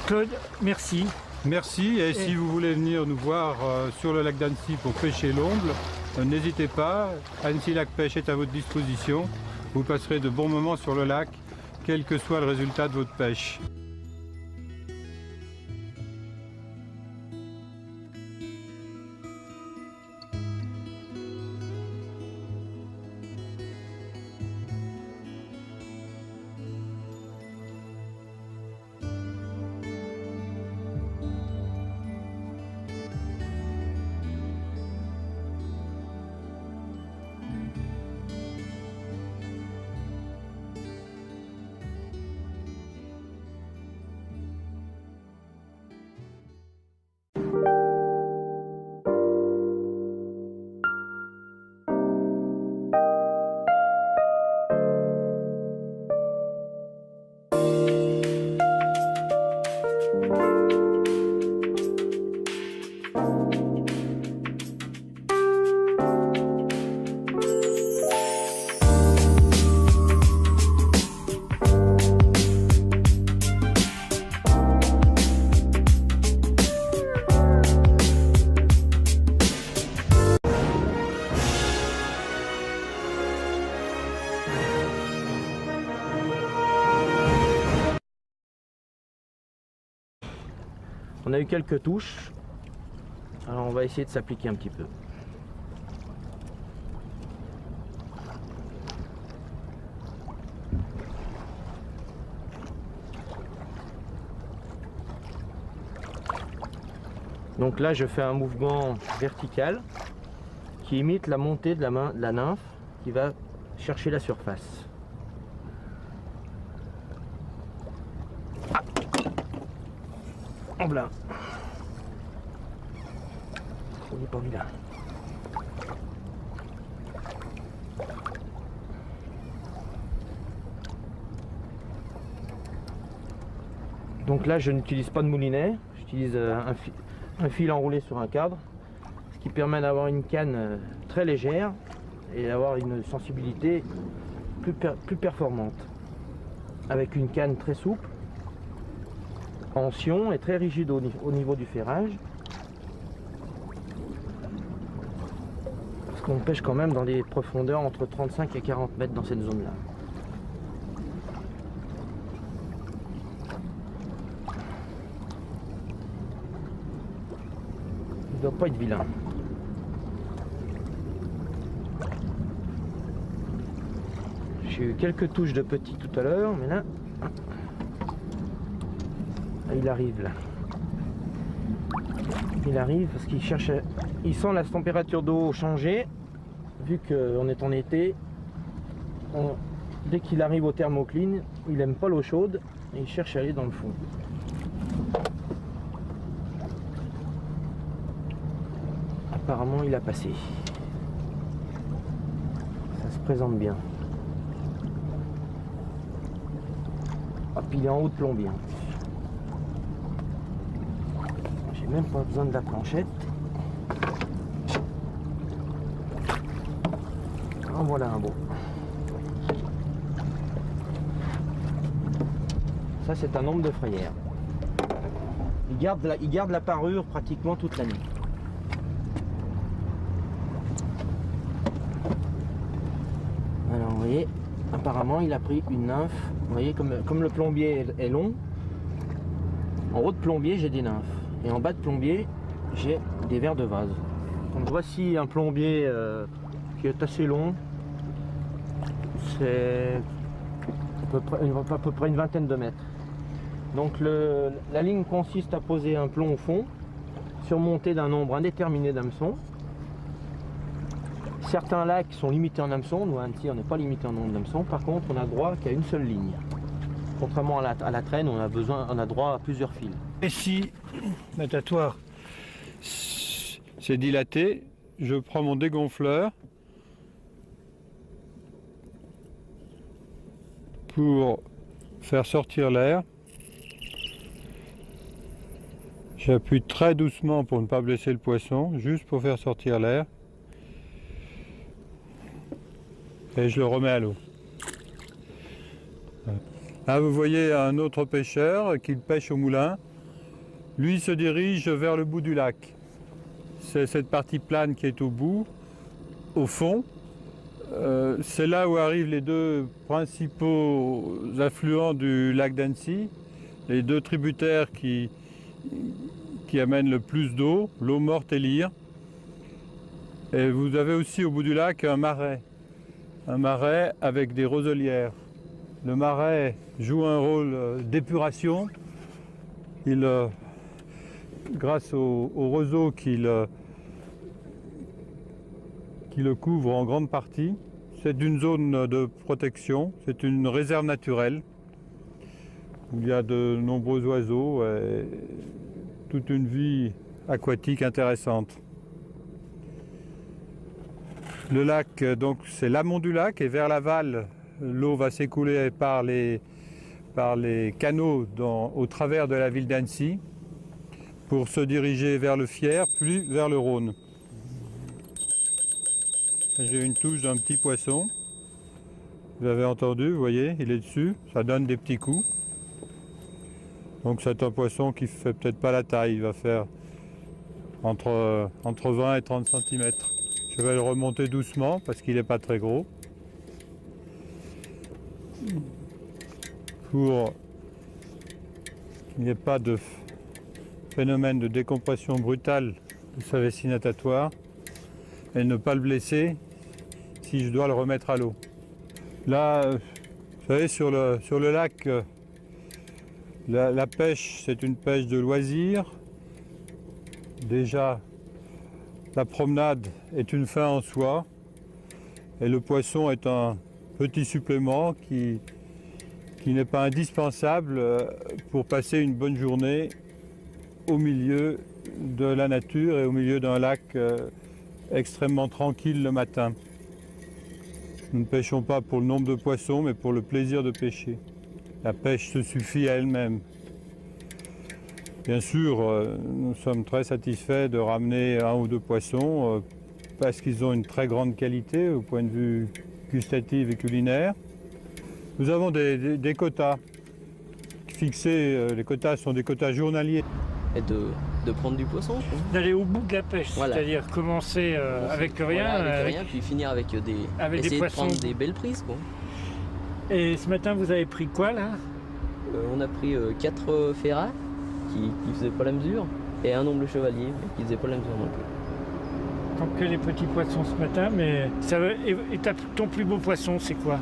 B: Claude, merci.
A: Merci et si vous voulez venir nous voir sur le lac d'Annecy pour pêcher l'omble, n'hésitez pas, Annecy Lac Pêche est à votre disposition. Vous passerez de bons moments sur le lac, quel que soit le résultat de votre pêche.
E: On a eu quelques touches, alors on va essayer de s'appliquer un petit peu. Donc là je fais un mouvement vertical qui imite la montée de la nymphe qui va chercher la surface. Hop là. Il n'est pas vilain. Donc là je n'utilise pas de moulinet, j'utilise un fil enroulé sur un cadre, ce qui permet d'avoir une canne très légère et d'avoir une sensibilité plus performante. Avec une canne très souple, en sion et très rigide au niveau du ferrage. Parce qu'on pêche quand même dans des profondeurs entre 35 et 40 mètres dans cette zone-là. Il ne doit pas être vilain. J'ai eu quelques touches de petits tout à l'heure, mais là... il arrive là. Il arrive parce qu'il cherche, il sent la température d'eau changer. Vu qu'on est en été, dès qu'il arrive au thermocline, il n'aime pas l'eau chaude et il cherche à aller dans le fond. Apparemment, il a passé. Ça se présente bien. Ah, puis il est en haut de plombier. Même pas besoin de la planchette. En voilà un beau. Ça c'est un omble de frayère. Il garde la parure pratiquement toute l'année. Alors vous voyez, apparemment il a pris une nymphe. Vous voyez comme le plombier est long, en haut de plombier j'ai des nymphes. Et en bas de plombier, j'ai des vers de vase. Donc voici un plombier qui est assez long. C'est à peu près une vingtaine de mètres. Donc la ligne consiste à poser un plomb au fond, surmonté d'un nombre indéterminé d'hameçons. Certains lacs sont limités en hameçons, nous à Annecy on n'est pas limité en nombre d'hameçons, par contre on a droit qu'à une seule ligne. Contrairement à la traîne, on a droit à plusieurs fils.
A: Ici, natatoire, c'est dilaté. Je prends mon dégonfleur pour faire sortir l'air. J'appuie très doucement pour ne pas blesser le poisson, juste pour faire sortir l'air. Et je le remets à l'eau. Là, vous voyez un autre pêcheur qui pêche au moulin. Lui se dirige vers le bout du lac. C'est cette partie plane qui est au bout, au fond. C'est là où arrivent les deux principaux affluents du lac d'Annecy, les deux tributaires qui amènent le plus d'eau, l'eau morte et l'Ire. Et vous avez aussi au bout du lac un marais avec des roselières. Le marais joue un rôle d'épuration. Grâce au roseau qui le couvre en grande partie, c'est une zone de protection, c'est une réserve naturelle où il y a de nombreux oiseaux et toute une vie aquatique intéressante. Le lac, donc c'est l'amont du lac et vers l'aval, l'eau va s'écouler par les canaux au travers de la ville d'Annecy pour se diriger vers le Fier, puis vers le Rhône. J'ai une touche d'un petit poisson. Vous avez entendu, vous voyez, il est dessus, ça donne des petits coups. Donc c'est un poisson qui fait peut-être pas la taille, il va faire entre 20 et 30 cm. Je vais le remonter doucement parce qu'il n'est pas très gros. Pour qu'il n'y ait pas de phénomène de décompression brutale de sa vessie natatoire et ne pas le blesser si je dois le remettre à l'eau. Là, vous savez, sur le lac, la pêche, c'est une pêche de loisir. Déjà, la promenade est une fin en soi et le poisson est un petit supplément qui n'est pas indispensable pour passer une bonne journée au milieu de la nature et au milieu d'un lac extrêmement tranquille le matin. Nous ne pêchons pas pour le nombre de poissons, mais pour le plaisir de pêcher. La pêche se suffit à elle-même. Bien sûr, nous sommes très satisfaits de ramener un ou deux poissons parce qu'ils ont une très grande qualité au point de vue gustatif et culinaire. Nous avons des quotas fixés. Les quotas sont des quotas journaliers.
D: Et de prendre du poisson.
B: D'aller au bout de la pêche,
D: Voilà.
B: C'est-à-dire commencer avec rien.
D: Voilà, avec rien, puis finir avec
B: avec des
D: essayer de
B: poissons.
D: prendre des belles prises, quoi.
B: Et ce matin, vous avez pris quoi là?
D: On a pris 4 ferrats qui faisaient pas la mesure et un omble chevalier mais qui faisait pas la mesure non plus.
B: Donc que les petits poissons ce matin, mais ton plus beau poisson, c'est quoi?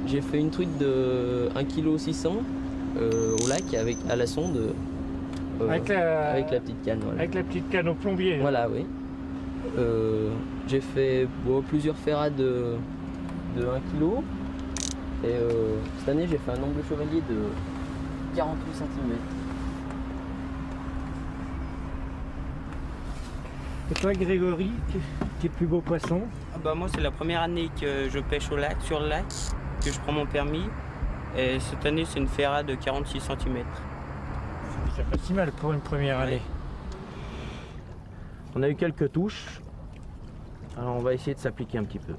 D: J'ai fait une truite de 1,6 kg au lac à la sonde
B: Avec la
D: petite canne. Voilà,
B: avec la petite canne au plombier.
D: Voilà, oui. J'ai fait plusieurs ferrats de 1 kg et cette année j'ai fait un omble chevalier de 48 cm.
B: Et toi, Grégory, tes plus beaux poissons?
C: Moi, c'est la première année que je pêche sur le lac, que je prends mon permis. Et cette année, c'est une ferrade de 46 cm.
B: C'est pas si mal pour une première année.
E: On a eu quelques touches. Alors on va essayer de s'appliquer un petit peu.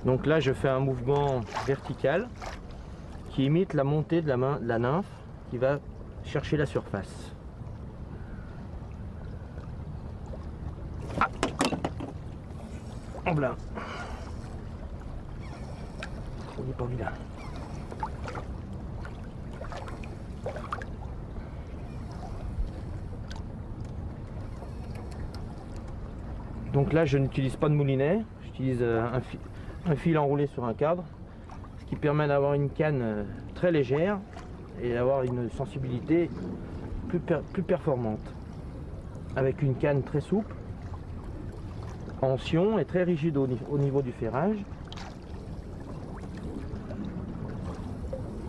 E: Donc là, je fais un mouvement vertical qui imite la montée de la nymphe qui va chercher la surface. en blanc. Il est pas vilain. Donc là, je n'utilise pas de moulinet, j'utilise un fil enroulé sur un cadre, ce qui permet d'avoir une canne très légère et d'avoir une sensibilité plus performante. Avec une canne très souple, en sion et très rigide au niveau du ferrage.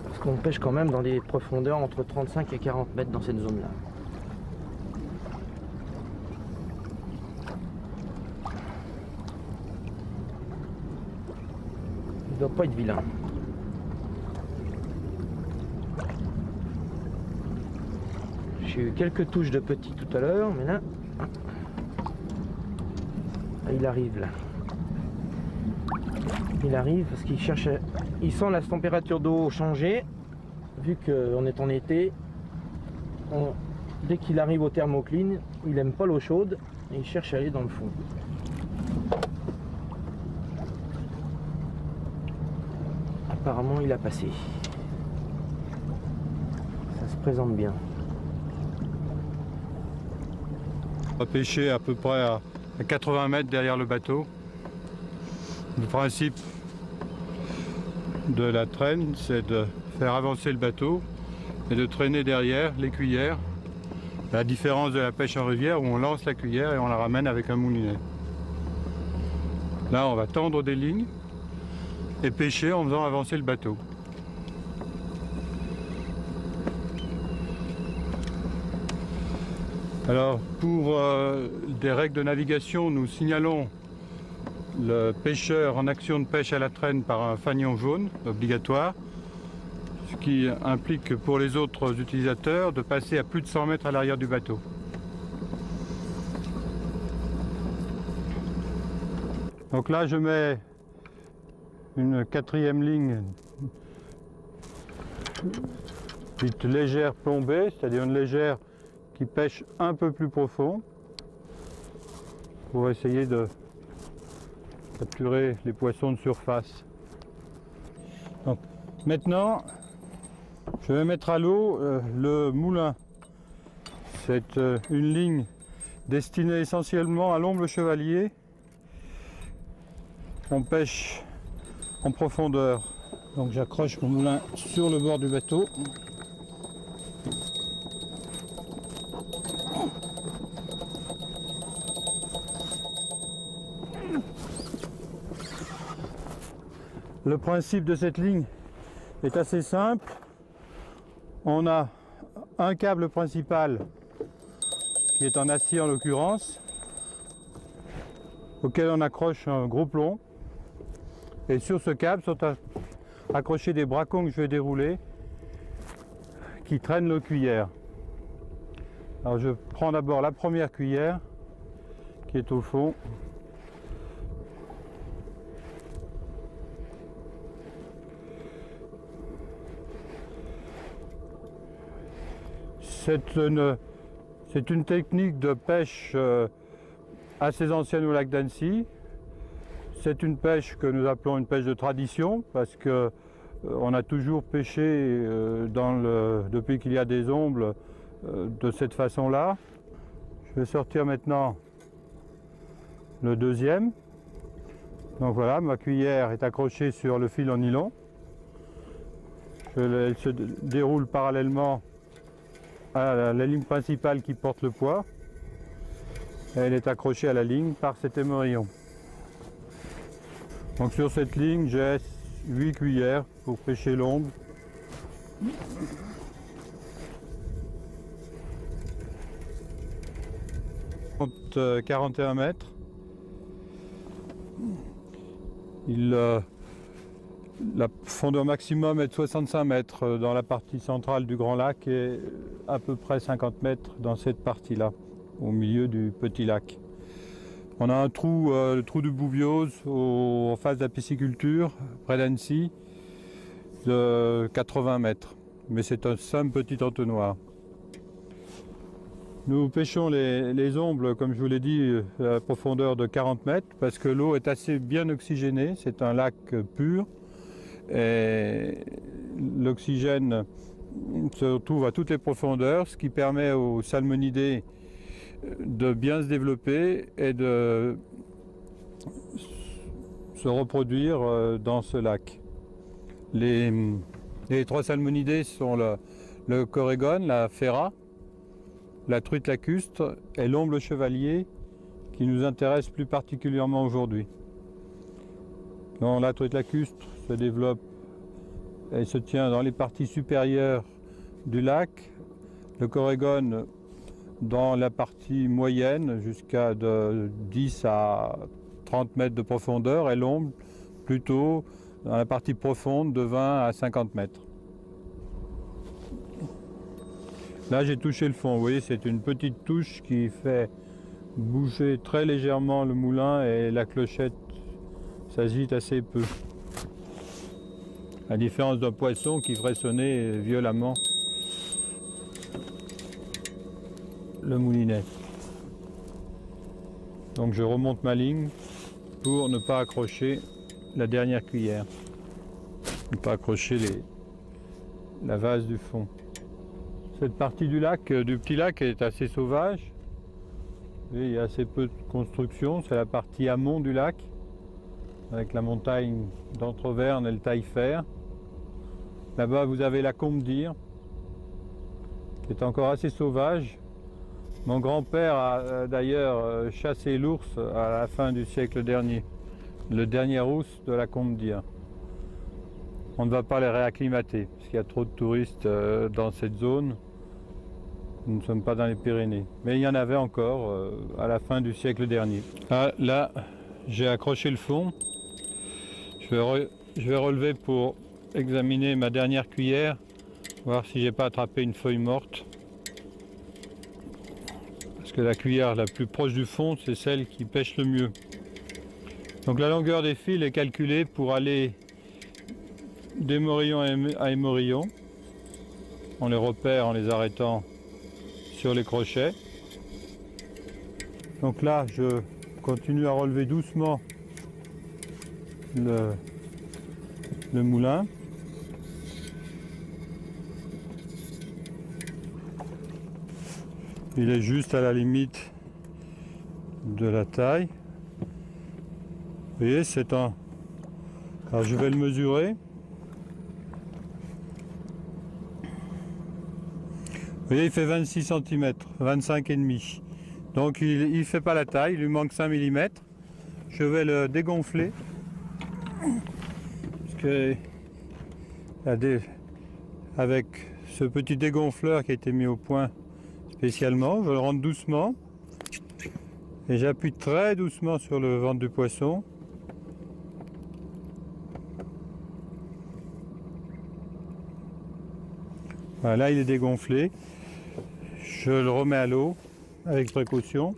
E: Parce qu'on pêche quand même dans des profondeurs entre 35 et 40 mètres dans cette zone-là. Il doit pas être vilain. J'ai eu quelques touches de petit tout à l'heure, mais là, il arrive là. Il arrive parce qu'il cherche, il sent la température d'eau changer. Vu qu'on est en été, dès qu'il arrive au thermocline, il aime pas l'eau chaude et il cherche à aller dans le fond. Apparemment, il a passé. Ça se présente bien.
A: On va pêcher à peu près à 80 mètres derrière le bateau. Le principe de la traîne, c'est de faire avancer le bateau et de traîner derrière les cuillères. La différence de la pêche en rivière où on lance la cuillère et on la ramène avec un moulinet. Là, on va tendre des lignes et pêcher en faisant avancer le bateau. Alors, pour des règles de navigation, nous signalons le pêcheur en action de pêche à la traîne par un fanion jaune obligatoire, ce qui implique pour les autres utilisateurs de passer à plus de 100 mètres à l'arrière du bateau. Donc là, je mets une quatrième ligne dite légère plombée, c'est-à-dire une légère qui pêche un peu plus profond pour essayer de capturer les poissons de surface. Donc, maintenant, je vais mettre à l'eau le moulin. C'est une ligne destinée essentiellement à l'omble chevalier. On pêche en profondeur. Donc j'accroche mon moulin sur le bord du bateau. Le principe de cette ligne est assez simple. On a un câble principal qui est en acier en l'occurrence, auquel on accroche un gros plomb. Et sur ce câble sont accrochés des bracons que je vais dérouler qui traînent nos cuillères. Alors je prends d'abord la première cuillère qui est au fond. C'est une technique de pêche assez ancienne au lac d'Annecy. C'est une pêche que nous appelons une pêche de tradition parce que on a toujours pêché depuis qu'il y a des ombles de cette façon-là. Je vais sortir maintenant le deuxième. Donc voilà, ma cuillère est accrochée sur le fil en nylon. Elle se déroule parallèlement à la ligne principale qui porte le poids. Elle est accrochée à la ligne par cet émerillon. Donc sur cette ligne, j'ai 8 cuillères pour pêcher l'omble. « 41 mètres. La fondeur maximum est de 65 mètres dans la partie centrale du grand lac et à peu près 50 mètres dans cette partie-là, au milieu du petit lac. On a un trou, le trou du Bouviose, en face de la pisciculture, près d'Annecy, de 80 mètres. Mais c'est un simple petit entonnoir. Nous pêchons les ombles, comme je vous l'ai dit, à la profondeur de 40 mètres, parce que l'eau est assez bien oxygénée, c'est un lac pur, et l'oxygène se retrouve à toutes les profondeurs, ce qui permet aux salmonidés de bien se développer et de se reproduire dans ce lac. Les 3 salmonidés sont le corégone, la ferra, la truite lacustre et l'omble chevalier qui nous intéresse plus particulièrement aujourd'hui. La truite lacustre se développe et se tient dans les parties supérieures du lac, le corégone dans la partie moyenne jusqu'à de 10 à 30 mètres de profondeur et l'omble plutôt dans la partie profonde de 20 à 50 mètres. Là j'ai touché le fond, vous voyez c'est une petite touche qui fait bouger très légèrement le moulin et la clochette s'agite assez peu. À la différence d'un poisson qui ferait sonner violemment le moulinet. Donc je remonte ma ligne pour ne pas accrocher la dernière cuillère, ne pas accrocher la vase du fond. Cette partie du lac, du petit lac, est assez sauvage. Et il y a assez peu de construction, c'est la partie amont du lac, avec la montagne d'Entreverne et le Taillefer. Là-bas vous avez la Combe d'Ir, qui est encore assez sauvage. Mon grand-père a d'ailleurs chassé l'ours à la fin du siècle dernier, le dernier ours de la Combe d'Ir. On ne va pas les réacclimater, parce qu'il y a trop de touristes dans cette zone. Nous ne sommes pas dans les Pyrénées. Mais il y en avait encore à la fin du siècle dernier. Ah, là, j'ai accroché le fond. Je vais relever pour examiner ma dernière cuillère, voir si j'ai pas attrapé une feuille morte. Parce que la cuillère la plus proche du fond, c'est celle qui pêche le mieux. Donc la longueur des fils est calculée pour aller d'émorillon à émorillon. On les repère en les arrêtant sur les crochets. Donc là, je continue à relever doucement le moulin. Il est juste à la limite de la taille. Vous voyez, c'est un... Alors je vais le mesurer. Vous voyez, il fait 26 cm, 25,5. Donc il ne fait pas la taille, il lui manque 5 mm. Je vais le dégonfler. Parce que avec ce petit dégonfleur qui a été mis au point spécialement, je le rentre doucement. Et j'appuie très doucement sur le ventre du poisson. Voilà, il est dégonflé. Je le remets à l'eau avec précaution.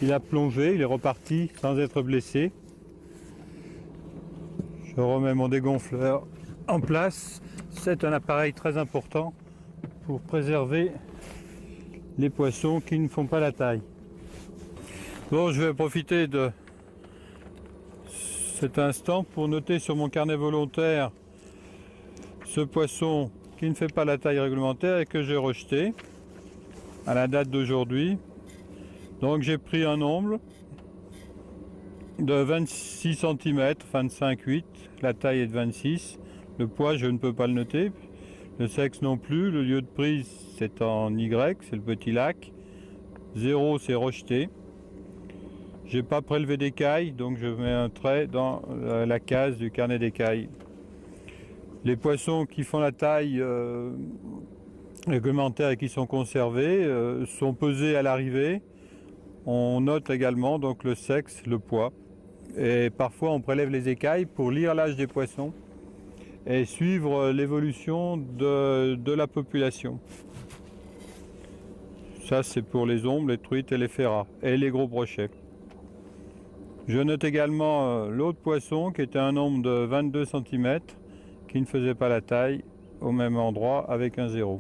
A: Il a plongé, il est reparti sans être blessé. Je remets mon dégonfleur en place. C'est un appareil très important pour préserver les poissons qui ne font pas la taille. Bon, je vais profiter de cet instant pour noter sur mon carnet volontaire ce poisson qui ne fait pas la taille réglementaire et que j'ai rejeté à la date d'aujourd'hui. Donc j'ai pris un omble de 26 cm, 25,8, la taille est de 26, le poids je ne peux pas le noter, le sexe non plus, le lieu de prise c'est en Y, c'est le petit lac, 0 c'est rejeté. J'ai pas prélevé d'écailles, donc je mets un trait dans la case du carnet d'écailles. Les poissons qui font la taille réglementaire et qui sont conservés sont pesés à l'arrivée. On note également donc le sexe, le poids. Et parfois on prélève les écailles pour lire l'âge des poissons et suivre l'évolution de la population. Ça c'est pour les ombles, les truites et les ferras et les gros brochets. Je note également l'autre poisson qui était un omble de 22 cm qui ne faisait pas la taille au même endroit avec un 0.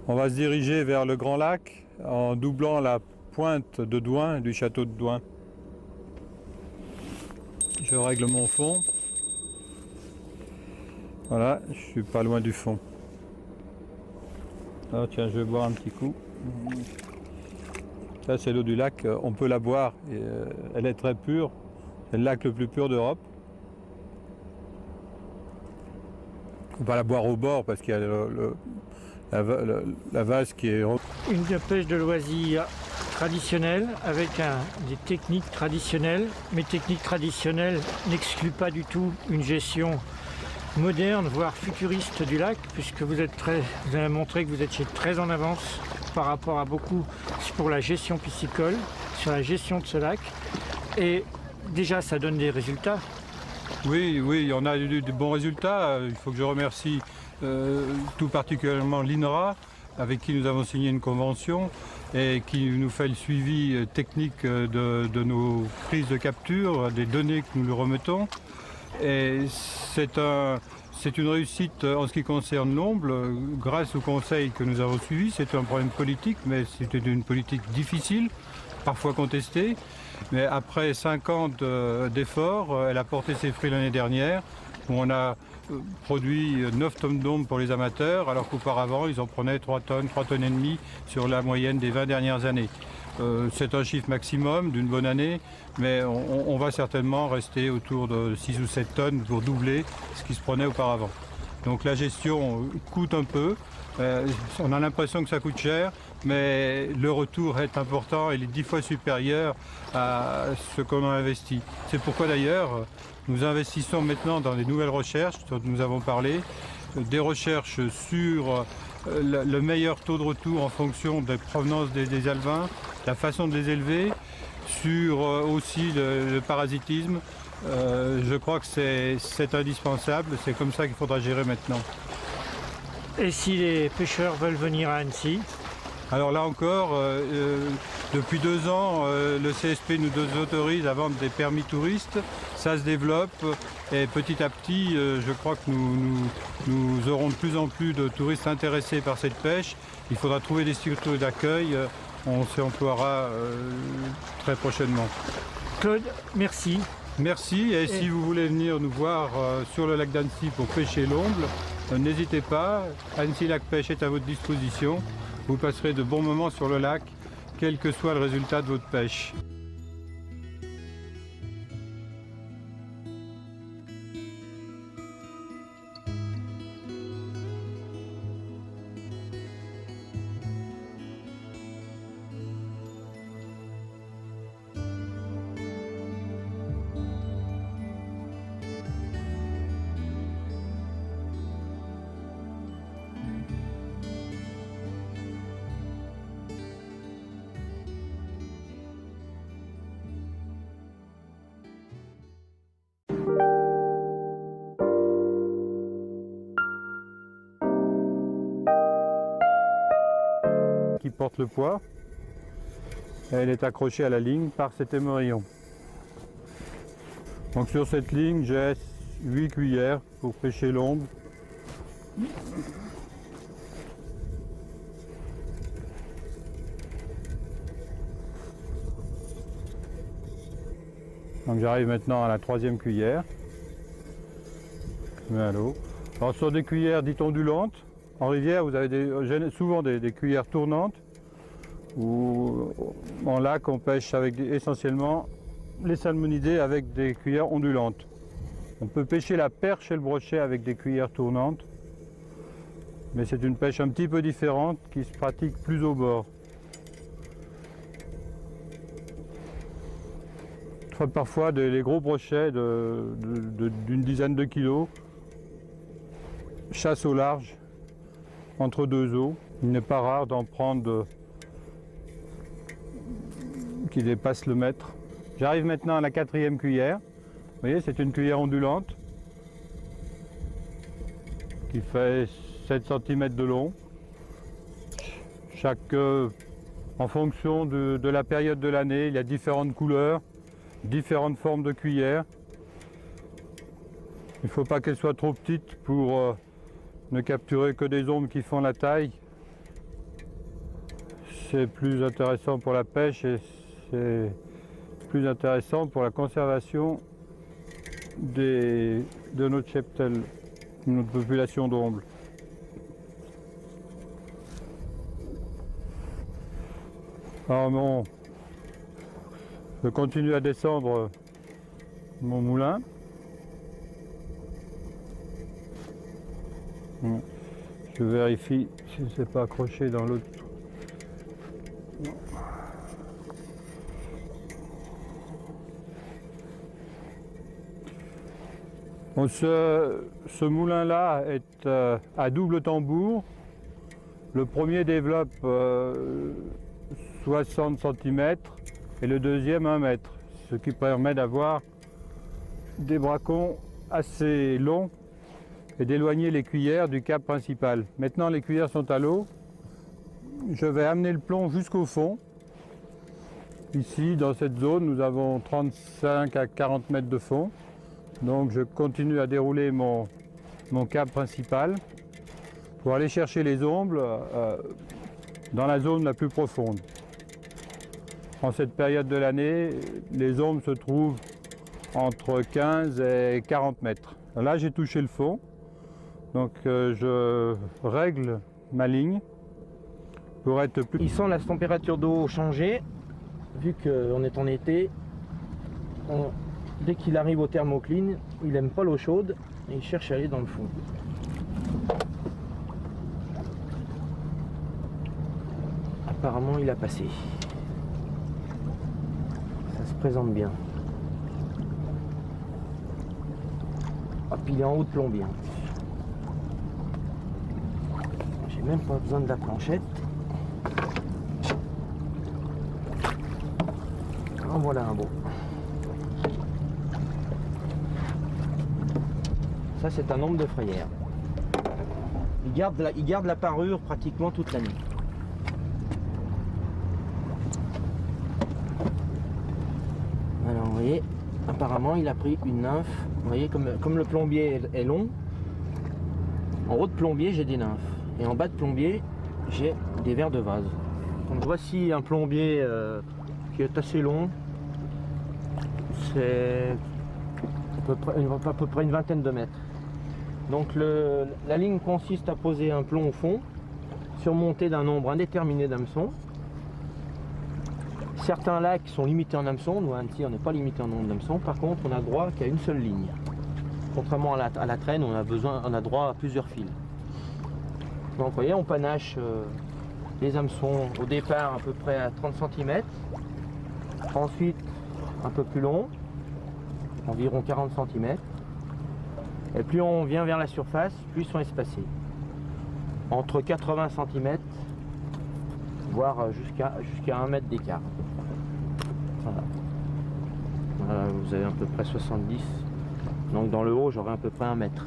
A: On va se diriger vers le Grand Lac en doublant la pointe de Douin, du château de Douin. Je règle mon fond. Voilà, je suis pas loin du fond. Ah, tiens, je vais boire un petit coup. Ça, c'est l'eau du lac. On peut la boire. Et, elle est très pure. C'est le lac le plus pur d'Europe. On va la boire au bord parce qu'il y a la vase qui est...
B: Une pêche de loisirs traditionnelle avec des techniques traditionnelles. Mais techniques traditionnelles n'excluent pas du tout une gestion moderne, voire futuriste du lac, puisque vous avez montré que vous étiez très en avance par rapport à beaucoup pour la gestion piscicole, sur la gestion de ce lac. Et déjà, ça donne des résultats.
A: Oui, on a eu de bons résultats. Il faut que je remercie tout particulièrement l'INRA, avec qui nous avons signé une convention et qui nous fait le suivi technique de nos prises de capture, des données que nous lui remettons. Et c'est une réussite en ce qui concerne l'omble, grâce aux conseils que nous avons suivis. C'est un problème politique, mais c'était une politique difficile, parfois contestée. Mais après 5 ans d'efforts, elle a porté ses fruits l'année dernière, où on a produit 9 tonnes d'omble pour les amateurs, alors qu'auparavant, ils en prenaient 3 tonnes et demie sur la moyenne des 20 dernières années. C'est un chiffre maximum d'une bonne année, mais on va certainement rester autour de 6 ou 7 tonnes pour doubler ce qui se prenait auparavant. Donc la gestion coûte un peu, on a l'impression que ça coûte cher, mais le retour est important, il est 10 fois supérieur à ce qu'on a investi. C'est pourquoi d'ailleurs nous investissons maintenant dans des nouvelles recherches dont nous avons parlé, des recherches sur le meilleur taux de retour en fonction des provenances des alevins, la façon de les élever, sur aussi le parasitisme. Je crois que c'est indispensable, c'est comme ça qu'il faudra gérer maintenant.
B: Et si les pêcheurs veulent venir à Annecy?
A: Alors là encore, depuis 2 ans, le CSP nous autorise à vendre des permis touristes. Ça se développe et petit à petit, je crois que nous aurons de plus en plus de touristes intéressés par cette pêche. Il faudra trouver des structures d'accueil. On s'y emploiera très prochainement.
B: Claude, merci.
A: Merci, et si vous voulez venir nous voir sur le lac d'Annecy pour pêcher l'omble, n'hésitez pas. Annecy Lac Pêche est à votre disposition. Vous passerez de bons moments sur le lac, quel que soit le résultat de votre pêche. Qui porte le poids. Elle est accrochée à la ligne par cet émerillon. Donc sur cette ligne, j'ai 8 cuillères pour pêcher l'omble. Donc j'arrive maintenant à la 3e cuillère. Je mets à l'eau. Alors sur des cuillères dites ondulantes, en rivière, vous avez souvent des cuillères tournantes, ou en lac, on pêche avec essentiellement les salmonidés avec des cuillères ondulantes. On peut pêcher la perche et le brochet avec des cuillères tournantes, mais c'est une pêche un petit peu différente qui se pratique plus au bord. Parfois les gros brochets d'une dizaine de kilos chassent au large entre 2 eaux. Il n'est pas rare d'en prendre qui dépassent le mètre. J'arrive maintenant à la 4e cuillère. Vous voyez, c'est une cuillère ondulante qui fait 7 cm de long. En fonction de la période de l'année, il y a différentes couleurs, différentes formes de cuillères. Il ne faut pas qu'elles soient trop petites pour ne capturer que des ombres qui font la taille. c'est plus intéressant pour la pêche et c'est plus intéressant pour la conservation de notre cheptel, de notre population d'omble. Alors je continue à descendre mon moulin. Je vérifie si ce n'est pas accroché dans l'autre. Bon, ce moulin-là est à double tambour. Le premier développe 60 cm et le deuxième 1 mètre, ce qui permet d'avoir des bracons assez longs et d'éloigner les cuillères du cap principal. Maintenant les cuillères sont à l'eau. Je vais amener le plomb jusqu'au fond. Ici, dans cette zone, nous avons 35 à 40 mètres de fond. Donc je continue à dérouler mon cap principal pour aller chercher les ombles dans la zone la plus profonde. En cette période de l'année, les ombles se trouvent entre 15 et 40 mètres. Là, j'ai touché le fond, donc je règle ma ligne pour être plus...
E: Il sent la température d'eau changer, vu qu'on est en été. Dès qu'il arrive au thermocline, il n'aime pas l'eau chaude et il cherche à aller dans le fond. Apparemment, il a passé. Ça se présente bien. Hop, il est en haut de plombier. J'ai même pas besoin de la planchette. En voilà un beau. Ça, c'est un omble de frayère. Il garde la parure pratiquement toute l'année. Alors, vous voyez, apparemment, il a pris une nymphe. Vous voyez, comme le plombier est long, en haut de plombier, j'ai des nymphes. Et en bas de plombier, j'ai des vers de vase. Donc, voici un plombier qui est assez long. C'est à peu près une vingtaine de mètres. Donc la ligne consiste à poser un plomb au fond, surmonté d'un nombre indéterminé d'hameçons. Certains lacs sont limités en hameçons, nous à Annecy on n'est pas limité en nombre d'hameçons, par contre on a droit qu'à une seule ligne. Contrairement à la traîne, on a droit à plusieurs fils. Donc vous voyez, on panache les hameçons au départ à peu près à 30 cm, ensuite un peu plus long, environ 40 cm. Et plus on vient vers la surface, plus ils sont espacés. Entre 80 cm, voire jusqu'à 1 mètre d'écart. Voilà. Voilà, vous avez à peu près 70. Donc dans le haut, j'aurai à peu près 1 mètre.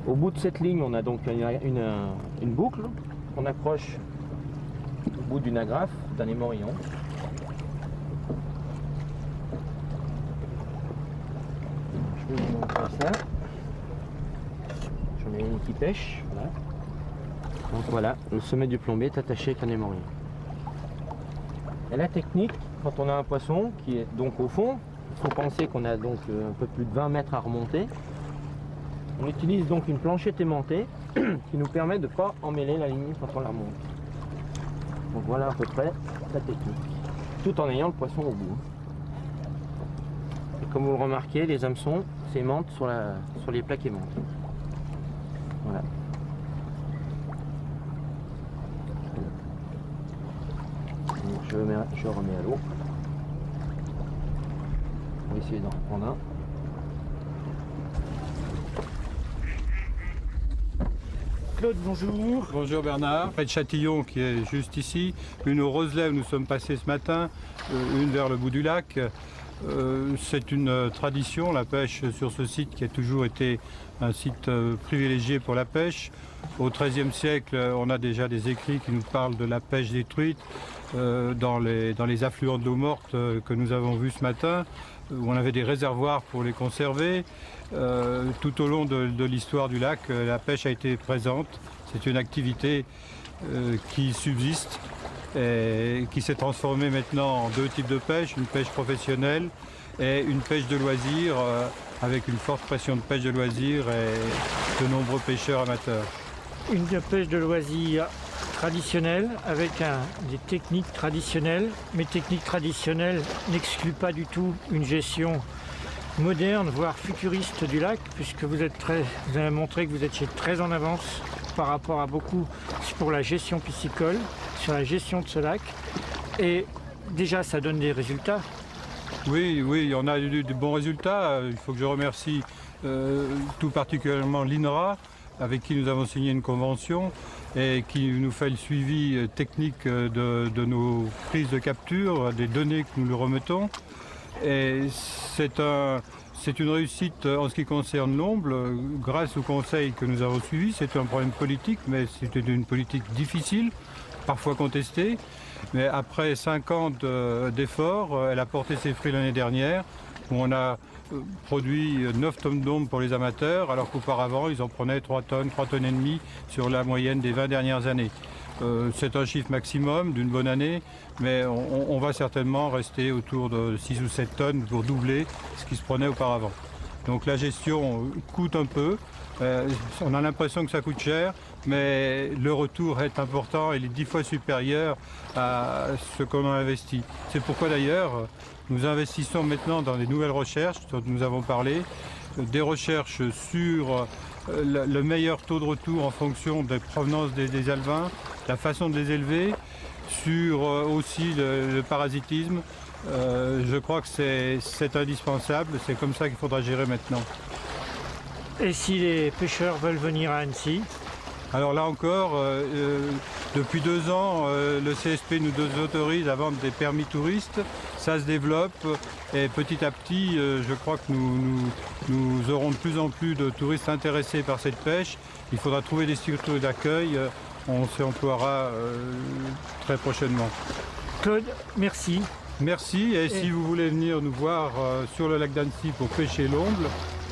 E: Au bout de cette ligne, on a donc une boucle qu'on accroche au bout d'une agrafe, d'un émorillon. Je vais vous montrer ça. J'en ai une qui pêche. Voilà. Donc voilà, le sommet du plombier est attaché avec un émorillon. Et la technique, quand on a un poisson qui est donc au fond, il faut penser qu'on a donc un peu plus de 20 mètres à remonter. On utilise donc une planchette aimantée qui nous permet de ne pas emmêler la ligne quand on la remonte. Donc voilà à peu près la technique, tout en ayant le poisson au bout. Et comme vous le remarquez, les hameçons s'aimantent sur les plaques aimantes. Voilà. Donc je remets à l'eau. On va essayer d'en reprendre un.
B: Claude, bonjour.
A: Bonjour Bernard. Près de Châtillon qui est juste ici, une au Roselève, nous sommes passés ce matin, une vers le bout du lac. C'est une tradition, la pêche sur ce site qui a toujours été un site privilégié pour la pêche. Au XIIIe siècle, on a déjà des écrits qui nous parlent de la pêche des truites dans les affluents de l'eau morte que nous avons vus ce matin, où on avait des réservoirs pour les conserver. Tout au long de l'histoire du lac, la pêche a été présente. C'est une activité qui subsiste et qui s'est transformée maintenant en deux types de pêche, une pêche professionnelle et une pêche de loisirs avec une forte pression de pêche de loisirs et de nombreux pêcheurs amateurs.
B: Une pêche de loisirs traditionnelle avec des techniques traditionnelles. Mais techniques traditionnelles n'excluent pas du tout une gestion moderne, voire futuriste du lac, puisque vous avez montré que vous étiez très en avance par rapport à beaucoup pour la gestion piscicole, sur la gestion de ce lac. Et déjà, ça donne des résultats.
A: Oui, on a eu de bons résultats. Il faut que je remercie tout particulièrement l'INRA, avec qui nous avons signé une convention et qui nous fait le suivi technique de nos prises de capture, des données que nous lui remettons. Et c'est une réussite en ce qui concerne l'omble, grâce aux conseils que nous avons suivis. C'est un problème politique, mais c'était une politique difficile, parfois contestée. Mais après 5 ans d'efforts, elle a porté ses fruits l'année dernière, où on a produit 9 tonnes d'omble pour les amateurs, alors qu'auparavant ils en prenaient 3 tonnes et demie sur la moyenne des 20 dernières années. C'est un chiffre maximum d'une bonne année, mais on va certainement rester autour de 6 ou 7 tonnes pour doubler ce qui se prenait auparavant. Donc la gestion coûte un peu, on a l'impression que ça coûte cher, mais le retour est important, il est 10 fois supérieur à ce qu'on a investi. C'est pourquoi d'ailleurs nous investissons maintenant dans des nouvelles recherches dont nous avons parlé, des recherches sur le meilleur taux de retour en fonction des provenances des alevins, la façon de les élever, sur aussi le parasitisme. Je crois que c'est indispensable, c'est comme ça qu'il faudra gérer maintenant.
B: Et si les pêcheurs veulent venir à Annecy?
A: Alors là encore, depuis 2 ans, le CSP nous autorise à vendre des permis touristes. Ça se développe et petit à petit, je crois que nous aurons de plus en plus de touristes intéressés par cette pêche. Il faudra trouver des structures d'accueil. On s'y emploiera très prochainement.
B: Claude, merci.
A: Merci, et si vous voulez venir nous voir sur le lac d'Annecy pour pêcher l'omble,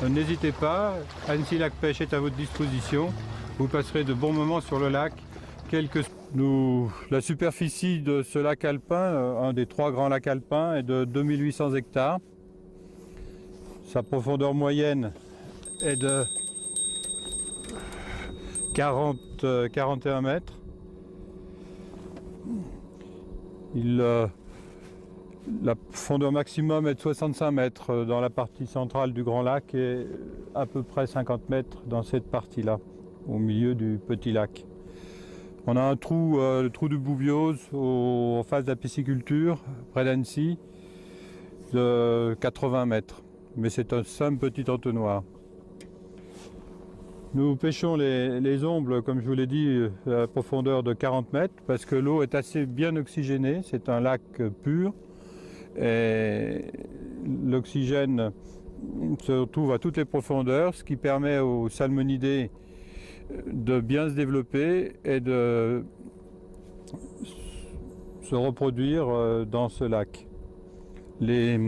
A: n'hésitez pas. Annecy Lac Pêche est à votre disposition. Vous passerez de bons moments sur le lac. La superficie de ce lac alpin, un des 3 grands lacs alpins, est de 2800 hectares. Sa profondeur moyenne est de 41 mètres. La profondeur maximum est de 65 mètres dans la partie centrale du grand lac et à peu près 50 mètres dans cette partie-là, au milieu du petit lac. On a un trou, le trou du Boubiose, en face de la pisciculture, près d'Annecy, de 80 mètres. Mais c'est un simple petit entonnoir. Nous pêchons les ombles, comme je vous l'ai dit, à la profondeur de 40 mètres, parce que l'eau est assez bien oxygénée, c'est un lac pur. Et l'oxygène se retrouve à toutes les profondeurs, ce qui permet aux salmonidés de bien se développer et de se reproduire dans ce lac. Les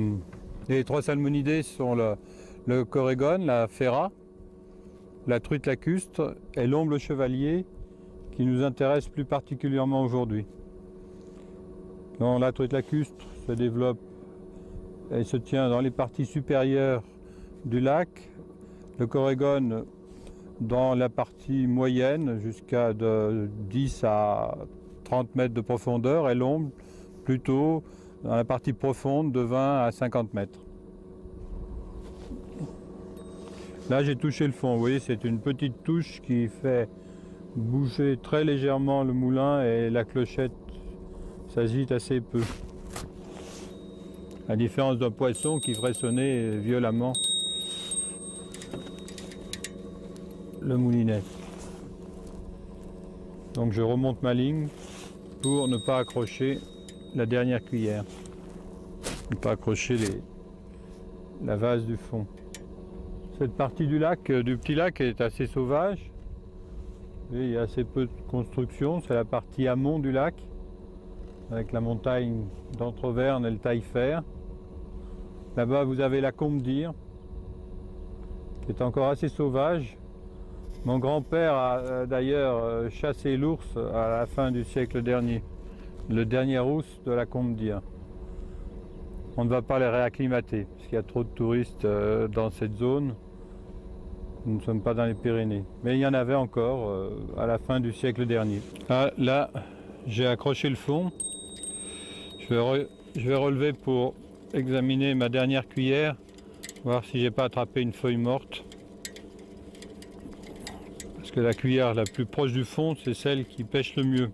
A: 3 salmonidés sont le corégone, la ferra, la truite lacustre et l'omble chevalier qui nous intéresse plus particulièrement aujourd'hui. La truite lacustre se développe et se tient dans les parties supérieures du lac, le corégone dans la partie moyenne jusqu'à de 10 à 30 mètres de profondeur et l'omble plutôt dans la partie profonde de 20 à 50 mètres. Là j'ai touché le fond, vous voyez c'est une petite touche qui fait bouger très légèrement le moulin et la clochette s'agite assez peu. À la différence d'un poisson qui ferait sonner violemment le moulinet. Donc je remonte ma ligne pour ne pas accrocher la dernière cuillère, ne pas accrocher la vase du fond. Cette partie du lac, du petit lac, est assez sauvage. Et il y a assez peu de construction, c'est la partie amont du lac, avec la montagne d'Entreverne et le Taillefer. Là-bas vous avez la Combe d'Ire, qui est encore assez sauvage. Mon grand-père a d'ailleurs chassé l'ours à la fin du siècle dernier. Le dernier ours de la Combe-d'Ir. On ne va pas les réacclimater, parce qu'il y a trop de touristes dans cette zone. Nous ne sommes pas dans les Pyrénées. Mais il y en avait encore à la fin du siècle dernier. Ah, là, j'ai accroché le fond. Je vais relever pour examiner ma dernière cuillère, voir si j'ai pas attrapé une feuille morte. Parce que la cuillère la plus proche du fond, c'est celle qui pêche le mieux.